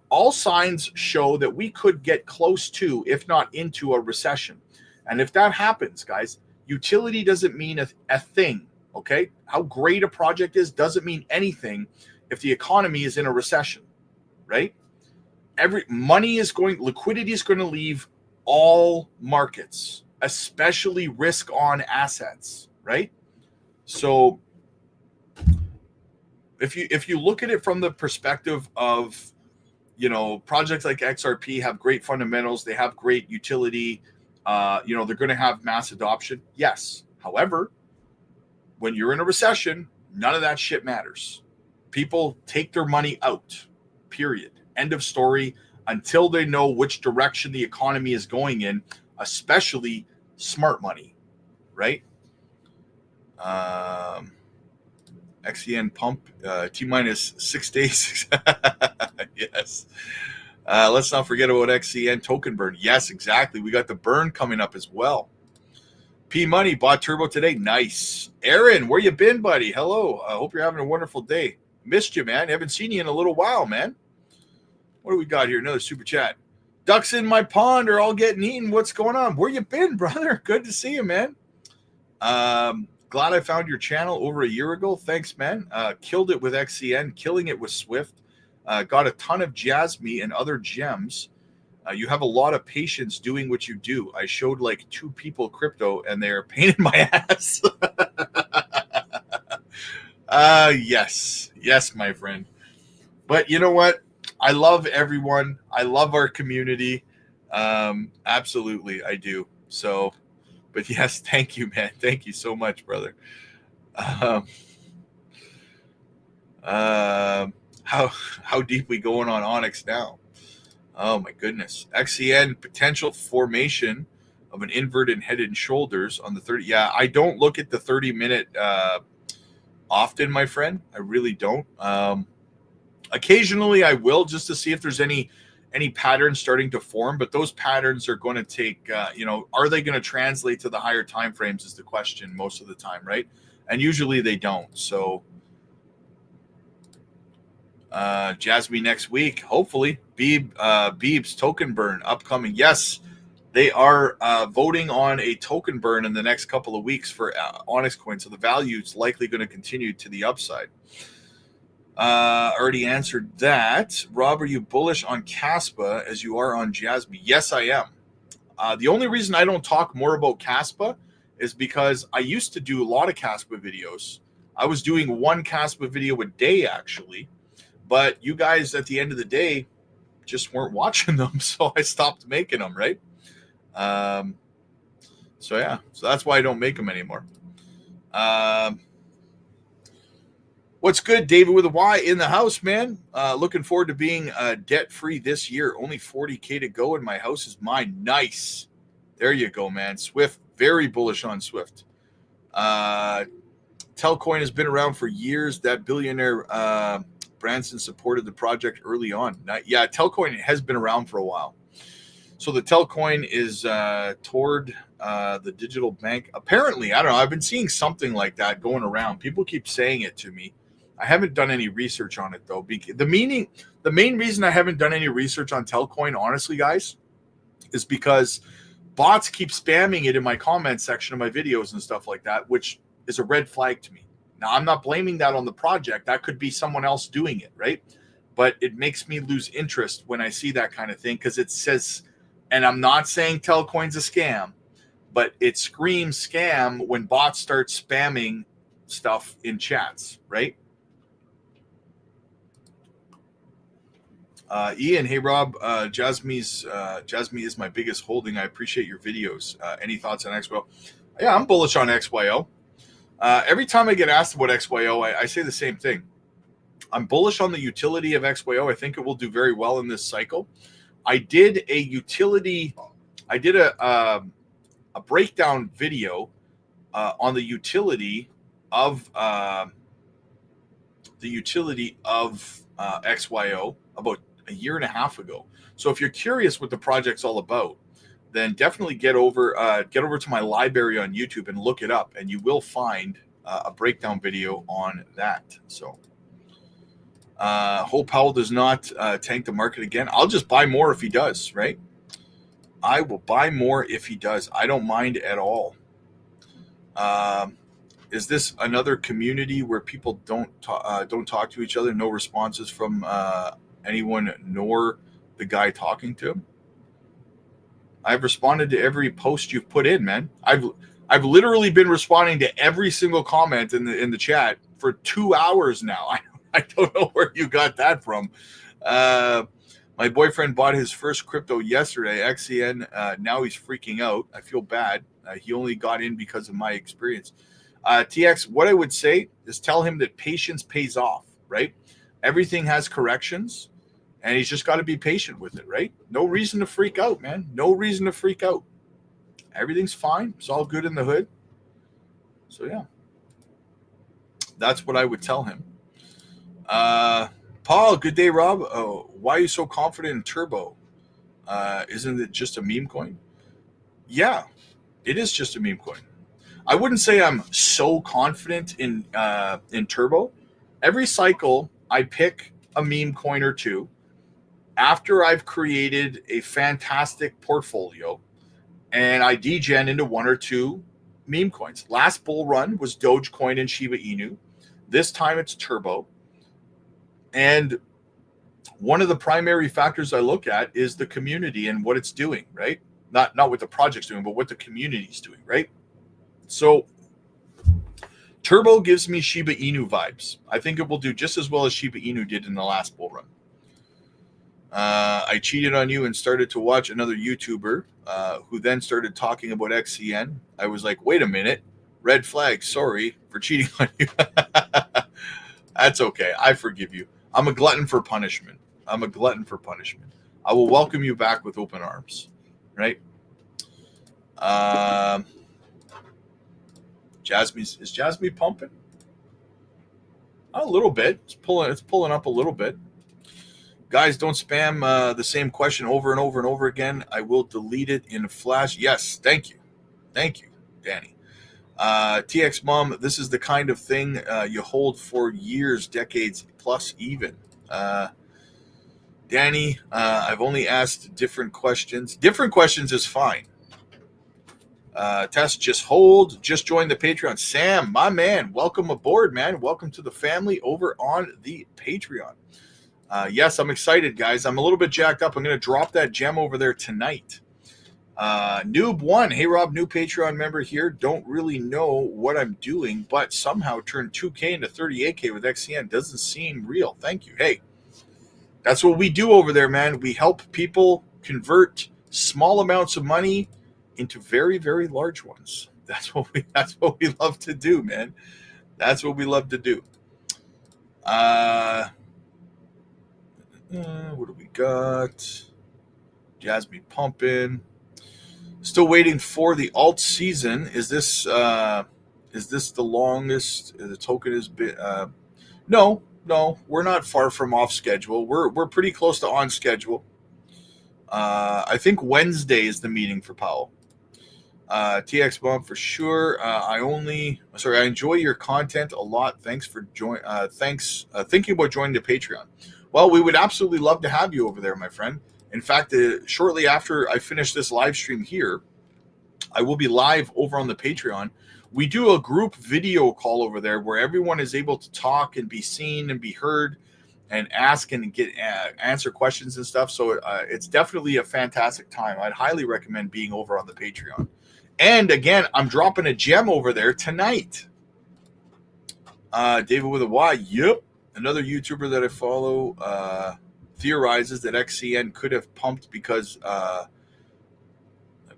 A: all signs show that we could get close to, if not into, a recession. And if that happens, guys, utility doesn't mean a thing, okay? How great a project is doesn't mean anything if the economy is in a recession, right? Liquidity is going to leave all markets, especially risk-on assets, right? So if you look at it from the perspective of, projects like XRP have great fundamentals, they have great utility, they're going to have mass adoption. Yes. However, when you're in a recession, none of that shit matters. People take their money out, period. End of story, until they know which direction the economy is going in, especially smart money, right? XEN pump, T-minus 6 days. Yes. Let's not forget about XCN token burn. Yes, exactly. We got the burn coming up as well. P Money bought Turbo today. Nice. Aaron, where you been, buddy? Hello. I hope you're having a wonderful day. Missed you, man. Haven't seen you in a little while, man. What do we got here? Another super chat. Ducks in my pond are all getting eaten. What's going on? Where you been, brother? Good to see you, man. Glad I found your channel over a year ago. Thanks, man. Killed it with XCN, killing it with Swift. Got a ton of JASMY and other gems. You have a lot of patience doing what you do. I showed like 2 people crypto and they're pain in my ass. Yes, my friend. But you know what? I love everyone. I love our community. Absolutely, I do. So, but yes, thank you, man. Thank you so much, brother. How deep we going on Onyx now? Oh my goodness. XEN potential formation of an inverted head and shoulders on the 30. Yeah, I don't look at the 30-minute often, my friend. I really don't. Occasionally I will, just to see if there's any patterns starting to form, but those patterns are going to take, are they going to translate to the higher time frames is the question most of the time, right? And usually they don't. So Jasmy next week, hopefully. Beeb's token burn upcoming. Yes, they are voting on a token burn in the next couple of weeks for Onyx Coin, so the value is likely going to continue to the upside. Already answered that. Rob, are you bullish on KASPA as you are on Jasmy? Yes, I am. The only reason I don't talk more about KASPA is because I used to do a lot of KASPA videos. I was doing one KASPA video a day, actually. But you guys, at the end of the day, just weren't watching them, so I stopped making them, right? So that's why I don't make them anymore. What's good, David with a Y in the house, man? Looking forward to being debt-free this year. Only 40K to go, and my house is mine. Nice. There you go, man. Swift, very bullish on Swift. Telcoin has been around for years. That billionaire Branson supported the project early on. Yeah, Telcoin has been around for a while. So the Telcoin is toward the digital bank. Apparently, I don't know. I've been seeing something like that going around. People keep saying it to me. I haven't done any research on it, though. The main reason I haven't done any research on Telcoin, honestly, guys, is because bots keep spamming it in my comment section of my videos and stuff like that, which is a red flag to me. Now, I'm not blaming that on the project. That could be someone else doing it, right? But it makes me lose interest when I see that kind of thing because it says, and I'm not saying Telcoin's a scam, but it screams scam when bots start spamming stuff in chats, right? Ian, hey Rob, Jasmy is my biggest holding. I appreciate your videos. Any thoughts on XYO? Yeah, I'm bullish on XYO. Every time I get asked about XYO, I say the same thing. I'm bullish on the utility of XYO. I think it will do very well in this cycle. I did a breakdown video on the utility of XYO about a year and a half ago. So if you're curious what the project's all about, then definitely get over to my library on YouTube and look it up, and you will find a breakdown video on that. So hope Powell does not tank the market again. I'll just buy more if he does, right? I will buy more if he does. I don't mind at all. Is this another community where people don't talk to each other? No responses from anyone, nor the guy talking to him. I've responded to every post you've put in, man. I've literally been responding to every single comment in the chat for 2 hours now. I don't know where you got that from. My boyfriend bought his first crypto yesterday, XEN. Now he's freaking out. I feel bad. He only got in because of my experience. TX, what I would say is tell him that patience pays off, right? Everything has corrections, and he's just got to be patient with it, right? No reason to freak out, man. No reason to freak out. Everything's fine. It's all good in the hood. So, yeah. That's what I would tell him. Paul, good day, Rob. Why are you so confident in Turbo? Isn't it just a meme coin? Yeah, it is just a meme coin. I wouldn't say I'm so confident in Turbo. Every cycle, I pick a meme coin or two after I've created a fantastic portfolio, and I degen into one or two meme coins. Last bull run was Dogecoin and Shiba Inu. This time it's Turbo. And one of the primary factors I look at is the community and what it's doing, right? Not what the project's doing, but what the community's doing, right? So Turbo gives me Shiba Inu vibes. I think it will do just as well as Shiba Inu did in the last bull run. I cheated on you and started to watch another YouTuber who then started talking about XCN. I was like, wait a minute, red flag. Sorry for cheating on you. That's okay. I forgive you. I'm a glutton for punishment. I will welcome you back with open arms, right? Is Jasmy pumping? A little bit. It's pulling up a little bit. Guys, don't spam the same question over and over and over again. I will delete it in a flash. Yes, thank you, Danny. TX Mom, this is the kind of thing you hold for years, decades plus, even. Danny, I've only asked different questions. Different questions is fine. Tess, just hold. Just join the Patreon. Sam, my man, welcome aboard, man. Welcome to the family over on the Patreon. Yes, I'm excited, guys. I'm a little bit jacked up. I'm going to drop that gem over there tonight. Noob1, hey Rob, new Patreon member here. Don't really know what I'm doing, but somehow turned 2K into 38K with XCN. Doesn't seem real. Thank you. Hey, that's what we do over there, man. We help people convert small amounts of money into very, very large ones. That's what we love to do, man. That's what we love to do. What do we got? Jasmy pumping. Still waiting for the alt season. Is this the longest the token has been? No, we're not far from off schedule. We're pretty close to on schedule. I think Wednesday is the meeting for Powell. TX Mom for sure. I enjoy your content a lot. Thanks for thinking about joining the Patreon. Well, we would absolutely love to have you over there, my friend. In fact, shortly after I finish this live stream here, I will be live over on the Patreon. We do a group video call over there where everyone is able to talk and be seen and be heard and ask and get answer questions and stuff. So it's definitely a fantastic time. I'd highly recommend being over on the Patreon. And again, I'm dropping a gem over there tonight. David with a Y. Yep. Another YouTuber that I follow theorizes that XCN could have pumped because I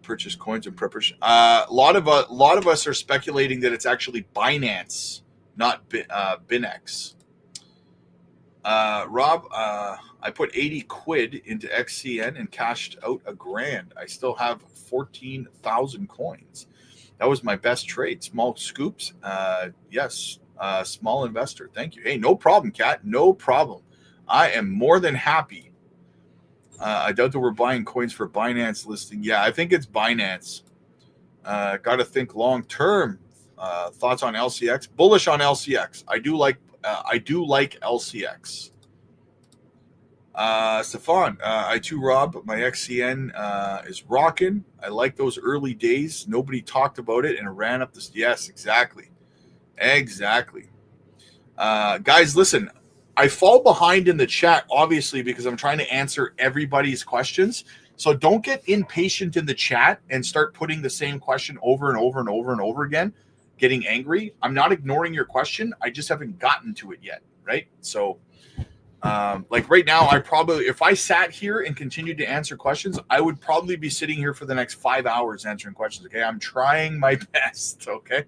A: purchased coins in preparation. A lot of us are speculating that it's actually Binance, not Binex. Rob, I put 80 quid into XCN and cashed out $1,000. I still have 14,000 coins. That was my best trade. Small scoops. Yes. Small investor. Thank you. Hey, no problem, Kat. No problem. I am more than happy. I doubt that we're buying coins for Binance listing. Yeah, I think it's Binance. Got to think long term. Thoughts on LCX? Bullish on LCX. I do like LCX. Stefan, I too, Rob, my XCN is rocking. I like those early days. Nobody talked about it and it ran up this. Yes, exactly. Guys, listen, I fall behind in the chat, obviously, because I'm trying to answer everybody's questions. So don't get impatient in the chat and start putting the same question over and over and over and over again, getting angry. I'm not ignoring your question. I just haven't gotten to it yet, right? So like right now, if I sat here and continued to answer questions, I would probably be sitting here for the next 5 hours answering questions. Okay. I'm trying my best. Okay.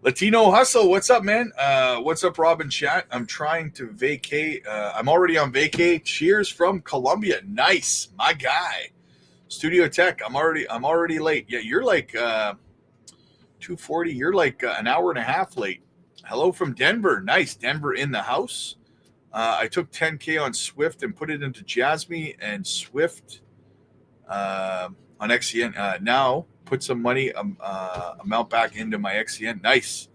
A: Latino Hustle, what's up, man? What's up, Robin chat? I'm trying to vacate. I'm already on vacay. Cheers from Colombia. Nice, my guy. Studio Tech. I'm already late. Yeah, you're like 2:40. You're like an hour and a half late. Hello from Denver. Nice, Denver in the house. I took 10K on Swift and put it into Jasmy and Swift on XCN. Now put some money amount back into my XCN. Nice.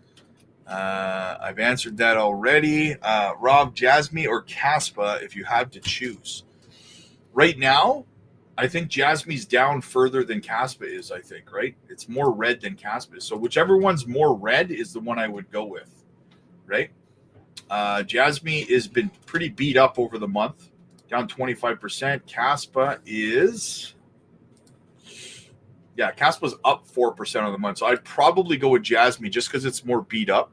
A: I've answered that already. Rob, Jasmy or KASPA if you have to choose. Right now, I think Jasmy's down further than KASPA is, I think, right? It's more red than KASPA is. So whichever one's more red is the one I would go with, right? Jasmy has been pretty beat up over the month, down 25%. KASPA is... Yeah, KASPA's up 4% on the month. So I'd probably go with Jasmy just because it's more beat up.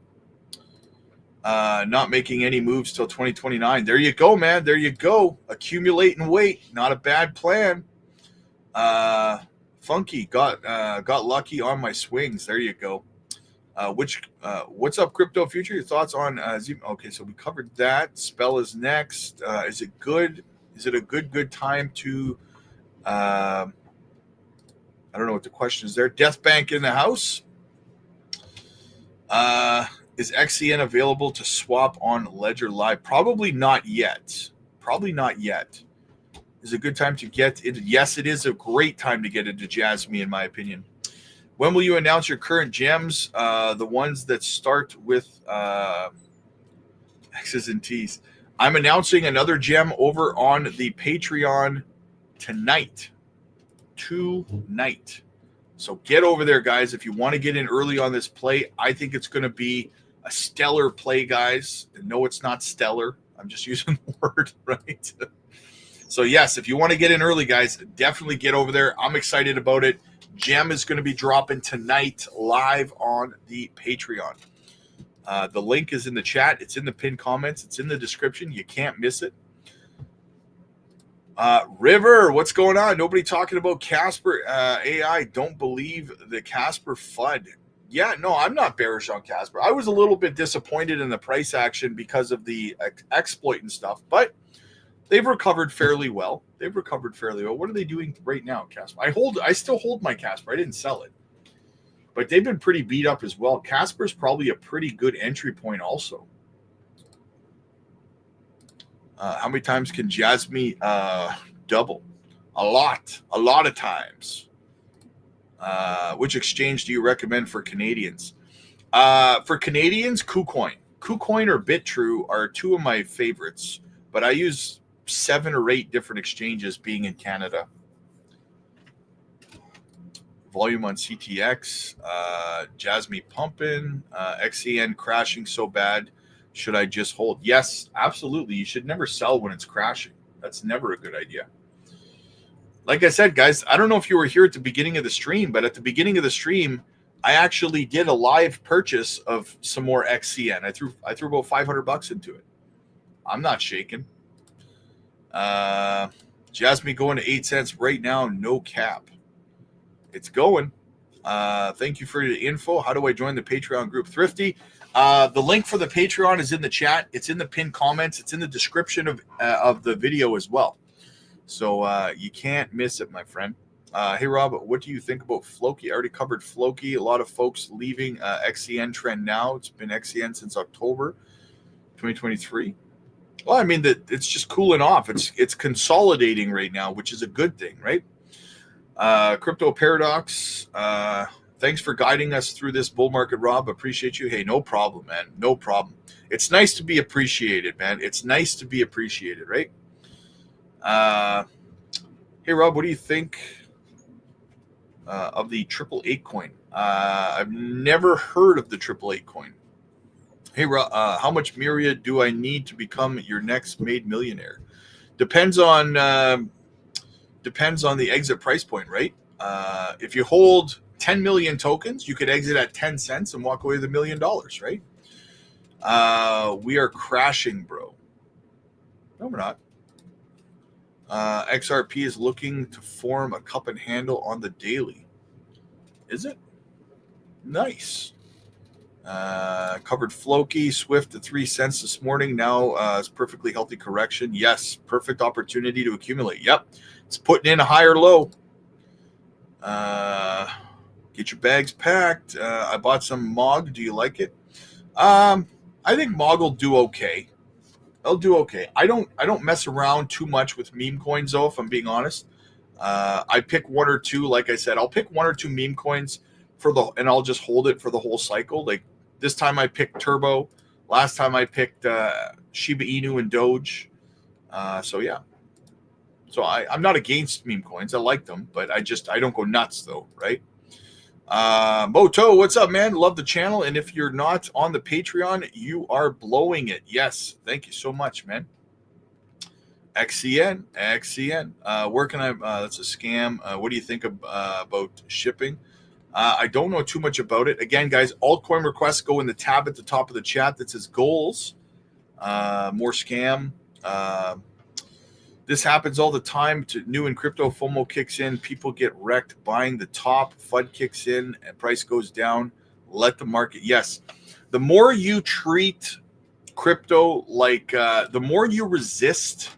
A: Not making any moves till 2029. There you go, man. There you go. Accumulate and wait. Not a bad plan. Funky got lucky on my swings. There you go. What's up, crypto future? Your thoughts on Zoom? Okay, so we covered that. Spell is next. Is it good? Is it a good time to? I don't know what the question is there. Death Bank in the house. Is XCN available to swap on Ledger Live? Probably not yet. Probably not yet. Is it a good time to get into? Yes, it is a great time to get into JASMY, in my opinion. When will you announce your current gems? The ones that start with X's and T's. I'm announcing another gem over on the Patreon tonight. So get over there, guys. If you want to get in early on this play, I think it's going to be a stellar play, guys. No, it's not stellar. I'm just using the word, right? So, yes, if you want to get in early, guys, definitely get over there. I'm excited about it. Gem is going to be dropping tonight live on the Patreon. The link is in the chat. It's in the pinned comments. It's in the description. You can't miss it. River, what's going on? Nobody talking about Casper AI. Don't believe the Casper FUD. Yeah, no, I'm not bearish on Casper. I was a little bit disappointed in the price action because of the exploit and stuff, but they've recovered fairly well. What are they doing right now, Casper? I still hold my Casper. I didn't sell it, but they've been pretty beat up as well. Casper's probably a pretty good entry point also. How many times can JASMY double? A lot of times. Which exchange do you recommend for Canadians? For Canadians, KuCoin. KuCoin or BitTrue are two of my favorites, but I use 7 or 8 different exchanges being in Canada. Volume on CTX, JASMY pumping, XCN crashing so bad. Should I just hold? Yes, absolutely. You should never sell when it's crashing. That's never a good idea. Like I said, guys, I don't know if you were here at the beginning of the stream, but at the beginning of the stream, I actually did a live purchase of some more XCN. I threw about $500 into it. I'm not shaking. JASMY going to 8 cents right now, no cap. It's going. Thank you for the info. How do I join the Patreon group? Thrifty. The link for the Patreon is in the chat. It's in the pinned comments. It's in the description of the video as well. So you can't miss it, my friend. Hey, Rob, what do you think about Floki? I already covered Floki. A lot of folks leaving XCN trend now. It's been XCN since October 2023. Well, I mean, it's just cooling off. It's consolidating right now, which is a good thing, right? Crypto Paradox. Thanks for guiding us through this bull market, Rob. Appreciate you. Hey, no problem, man. No problem. It's nice to be appreciated, man. It's nice to be appreciated, right? Hey, Rob, what do you think of the 888 coin? I've never heard of the 888 coin. Hey, Rob, how much Myriad do I need to become your next made millionaire? Depends on the exit price point, right? If you hold 10 million tokens, you could exit at 10 cents and walk away with $1 million, right? We are crashing, bro. No, we're not. XRP is looking to form a cup and handle on the daily. Is it? Nice. Covered Floki, Swift to 3 cents this morning. Now it's perfectly healthy correction. Yes, perfect opportunity to accumulate. Yep. It's putting in a higher low. Get your bags packed. I bought some MOG. Do you like it? I think MOG will do okay. I'll do okay. I don't mess around too much with meme coins, though, if I'm being honest. I pick 1 or 2. Like I said, I'll pick 1 or 2 meme coins and I'll just hold it for the whole cycle. Like this time I picked Turbo. Last time I picked Shiba Inu and Doge. So yeah. So I'm not against meme coins. I like them, but I don't go nuts though, right? Moto, what's up, man? Love the channel. And if you're not on the Patreon, you are blowing it. Yes. Thank you so much, man. XCN. Where can I, that's a scam. What do you think about shipping? I don't know too much about it. Again, guys, altcoin requests go in the tab at the top of the chat that says goals. More scam. This happens all the time. New in crypto, FOMO kicks in. People get wrecked buying the top. FUD kicks in and price goes down. Let the market. Yes. The more you treat crypto like, the more you resist,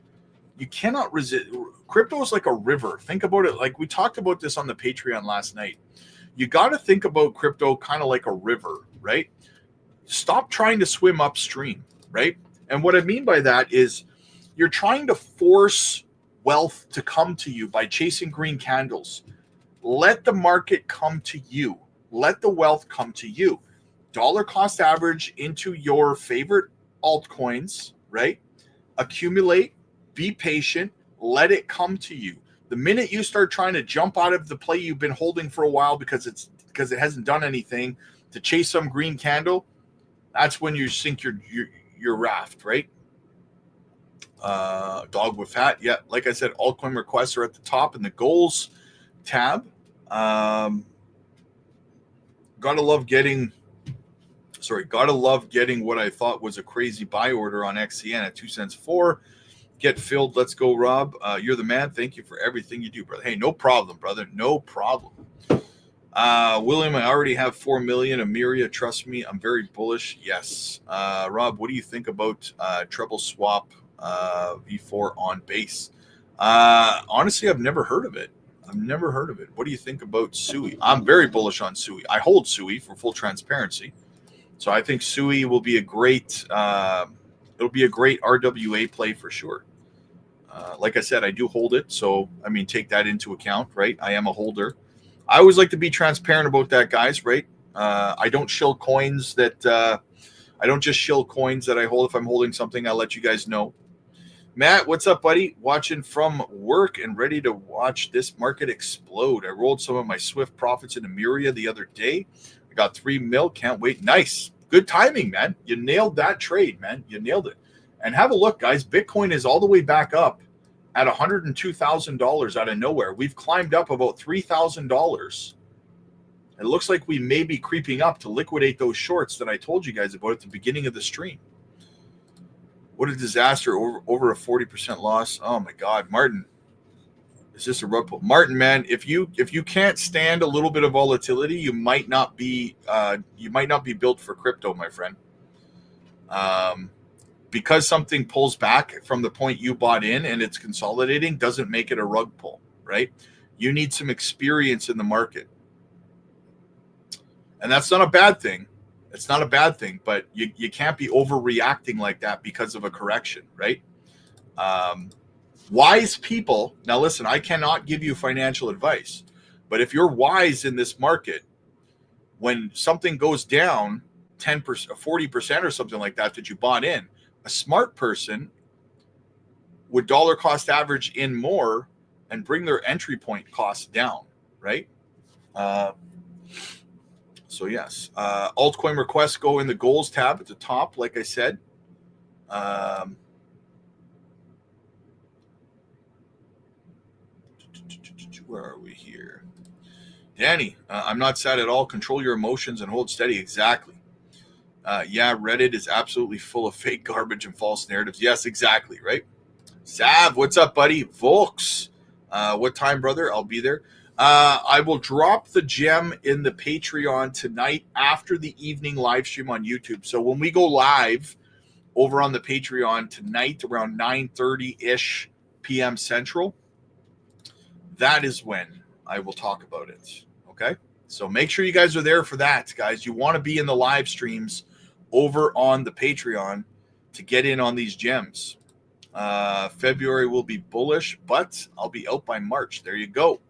A: you cannot resist. Crypto is like a river. Think about it. Like we talked about this on the Patreon last night. You got to think about crypto kind of like a river, right? Stop trying to swim upstream, right? And what I mean by that is you're trying to force wealth to come to you by chasing green candles. Let the market come to you. Let the wealth come to you. Dollar cost average into your favorite altcoins, right? Accumulate, be patient, let it come to you. The minute you start trying to jump out of the play you've been holding for a while because it hasn't done anything to chase some green candle, that's when you sink your raft, right? Dog with hat. Yeah, like I said, altcoin requests are at the top in the goals tab. Gotta love getting what I thought was a crazy buy order on XCN at 2 cents 4. Get filled. Let's go, Rob. You're the man. Thank you for everything you do, brother. Hey, no problem, brother. No problem. William, I already have 4 million. Amiria, trust me, I'm very bullish. Yes. Rob, what do you think about treble swap V4 on base? Honestly, I've never heard of it. What do you think about SUI? I'm very bullish on SUI. I hold SUI for full transparency. So I think SUI will be a great it'll be a great RWA play for sure. Like I said, I do hold it. So, I mean, take that into account, right? I am a holder. I always like to be transparent about that, guys, right? I don't shill coins that I don't just shill coins that I hold. If I'm holding something, I'll let you guys know. Matt, what's up, buddy? Watching from work and ready to watch this market explode. I rolled some of my Swift profits in Amiria the other day. I got 3 mil. Can't wait. Nice. Good timing, man. You nailed that trade, man. You nailed it. And have a look, guys. Bitcoin is all the way back up at $102,000 out of nowhere. We've climbed up about $3,000. It looks like we may be creeping up to liquidate those shorts that I told you guys about at the beginning of the stream. What a disaster. Over a 40% loss. Oh my God, Martin. Is this a rug pull? Martin, man, if you can't stand a little bit of volatility, you might not be built for crypto, my friend. Because something pulls back from the point you bought in and it's consolidating doesn't make it a rug pull, right? You need some experience in the market. And that's not a bad thing. It's not a bad thing, but you can't be overreacting like that because of a correction, right? Wise people, now listen, I cannot give you financial advice, but if you're wise in this market, when something goes down 10%, 40% or something like that you bought in, a smart person would dollar cost average in more and bring their entry point costs down, right? So yes, altcoin requests go in the goals tab at the top, like I said. Where are we here? Danny, I'm not sad at all. Control your emotions and hold steady. Exactly. Yeah, Reddit is absolutely full of fake garbage and false narratives. Yes, exactly, right? Sav, what's up, buddy? Volks, what time, brother? I'll be there. I will drop the gem in the Patreon tonight after the evening live stream on YouTube. So when we go live over on the Patreon tonight around 9:30-ish p.m. Central, that is when I will talk about it. Okay? So make sure you guys are there for that, guys. You want to be in the live streams over on the Patreon to get in on these gems. February will be bullish, but I'll be out by March. There you go.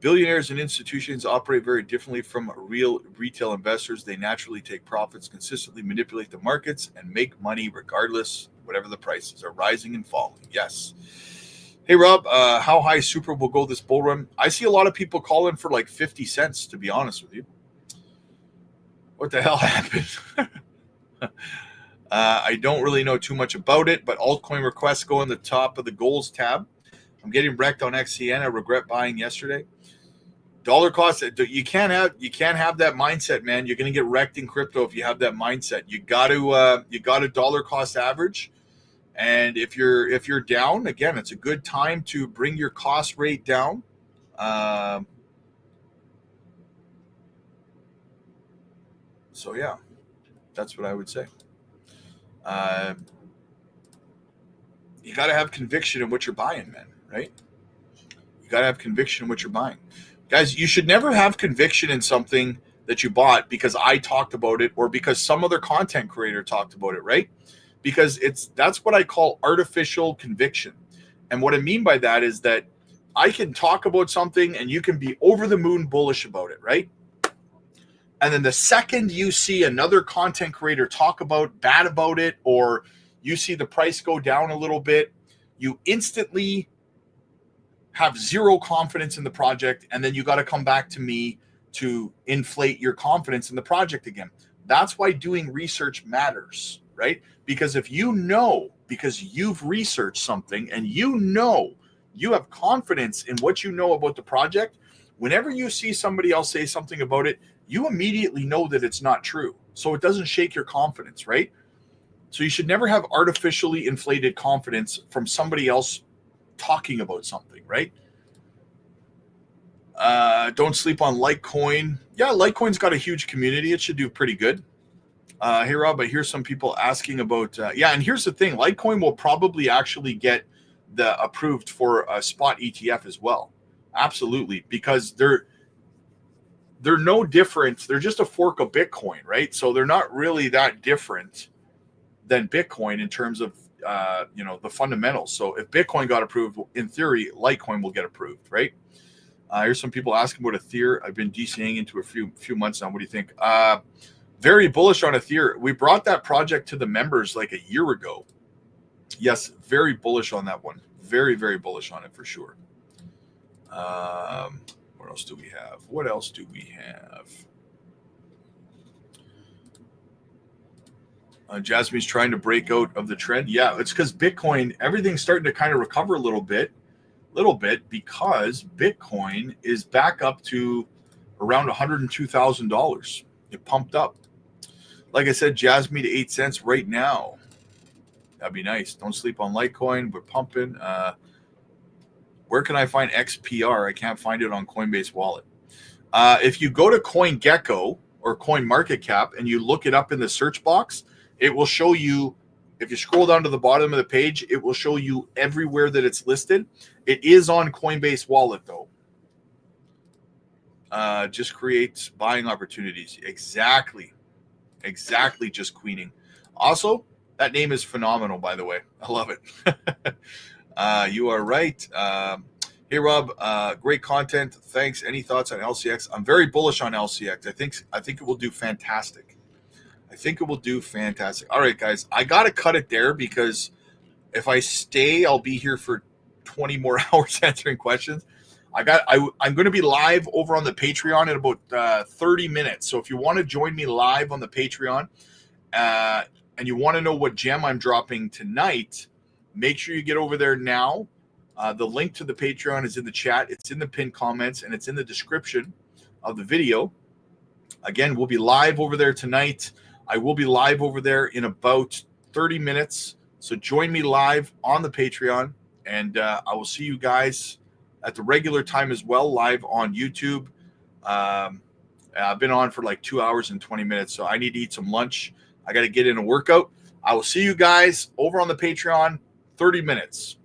A: Billionaires and institutions operate very differently from real retail investors. They naturally take profits, consistently manipulate the markets, and make money regardless, whatever the prices are rising and falling. Yes. Hey, Rob, how high super will go this bull run? I see a lot of people calling for like 50 cents, to be honest with you. What the hell happened? I don't really know too much about it, but altcoin requests go in the top of the goals tab. I'm getting wrecked on XCN. I regret buying yesterday. Dollar cost. You can't have that mindset, man. You're going to get wrecked in crypto if you have that mindset. You got to dollar cost average. And if you're down, again, it's a good time to bring your cost rate down. So yeah, that's what I would say. You got to have conviction in what you're buying, man, right? You got to have conviction in what you're buying. Guys, you should never have conviction in something that you bought because I talked about it or because some other content creator talked about it, right? Because that's what I call artificial conviction. And what I mean by that is that I can talk about something and you can be over the moon bullish about it, right? And then the second you see another content creator talk about bad about it, or you see the price go down a little bit, you instantly have zero confidence in the project. And then you got to come back to me to inflate your confidence in the project again. That's why doing research matters, right? Because if you know, because you've researched something and you know, you have confidence in what you know about the project, whenever you see somebody else say something about it, you immediately know that it's not true. So it doesn't shake your confidence, right? So you should never have artificially inflated confidence from somebody else talking about something, right? Don't sleep on Litecoin. Yeah, Litecoin's got a huge community. It should do pretty good. Hey, Rob, I hear some people asking about, yeah, and here's the thing. Litecoin will probably actually get the approved for a spot ETF as well. Absolutely, because they're no different. They're just a fork of Bitcoin, right? So they're not really that different than Bitcoin in terms of, the fundamentals. So if Bitcoin got approved, in theory, Litecoin will get approved, right? Here's some people asking about Ether. I've been DCing into a few months now. What do you think? Very bullish on Ether. We brought that project to the members like a year ago. Yes, very bullish on that one. Very, very bullish on it for sure. What else do we have? What else do we have? Jasmy's trying to break out of the trend. Yeah, it's because Bitcoin, everything's starting to kind of recover a little bit because Bitcoin is back up to around $102,000. It pumped up. Like I said, Jasmy to 8 cents right now. That'd be nice. Don't sleep on Litecoin. We're pumping. Where can I find XPR? I can't find it on Coinbase Wallet. If you go to CoinGecko or CoinMarketCap and you look it up in the search box, it will show you. If you scroll down to the bottom of the page, it will show you everywhere that it's listed. It is on Coinbase Wallet, though. Just creates buying opportunities. Exactly, just queening. Also, that name is phenomenal, by the way. I love it. You are right. Hey, Rob, great content. Thanks. Any thoughts on LCX? I'm very bullish on LCX. I think it will do fantastic. All right, guys, I got to cut it there because if I stay, I'll be here for 20 more hours answering questions. I'm going to be live over on the Patreon in about 30 minutes. So if you want to join me live on the Patreon and you want to know what gem I'm dropping tonight, make sure you get over there now. The link to the Patreon is in the chat. It's in the pinned comments and it's in the description of the video. Again, we'll be live over there tonight. I will be live over there in about 30 minutes. So join me live on the Patreon, and I will see you guys at the regular time as well, live on YouTube. I've been on for like 2 hours and 20 minutes, so I need to eat some lunch. I got to get in a workout. I will see you guys over on the Patreon, 30 minutes.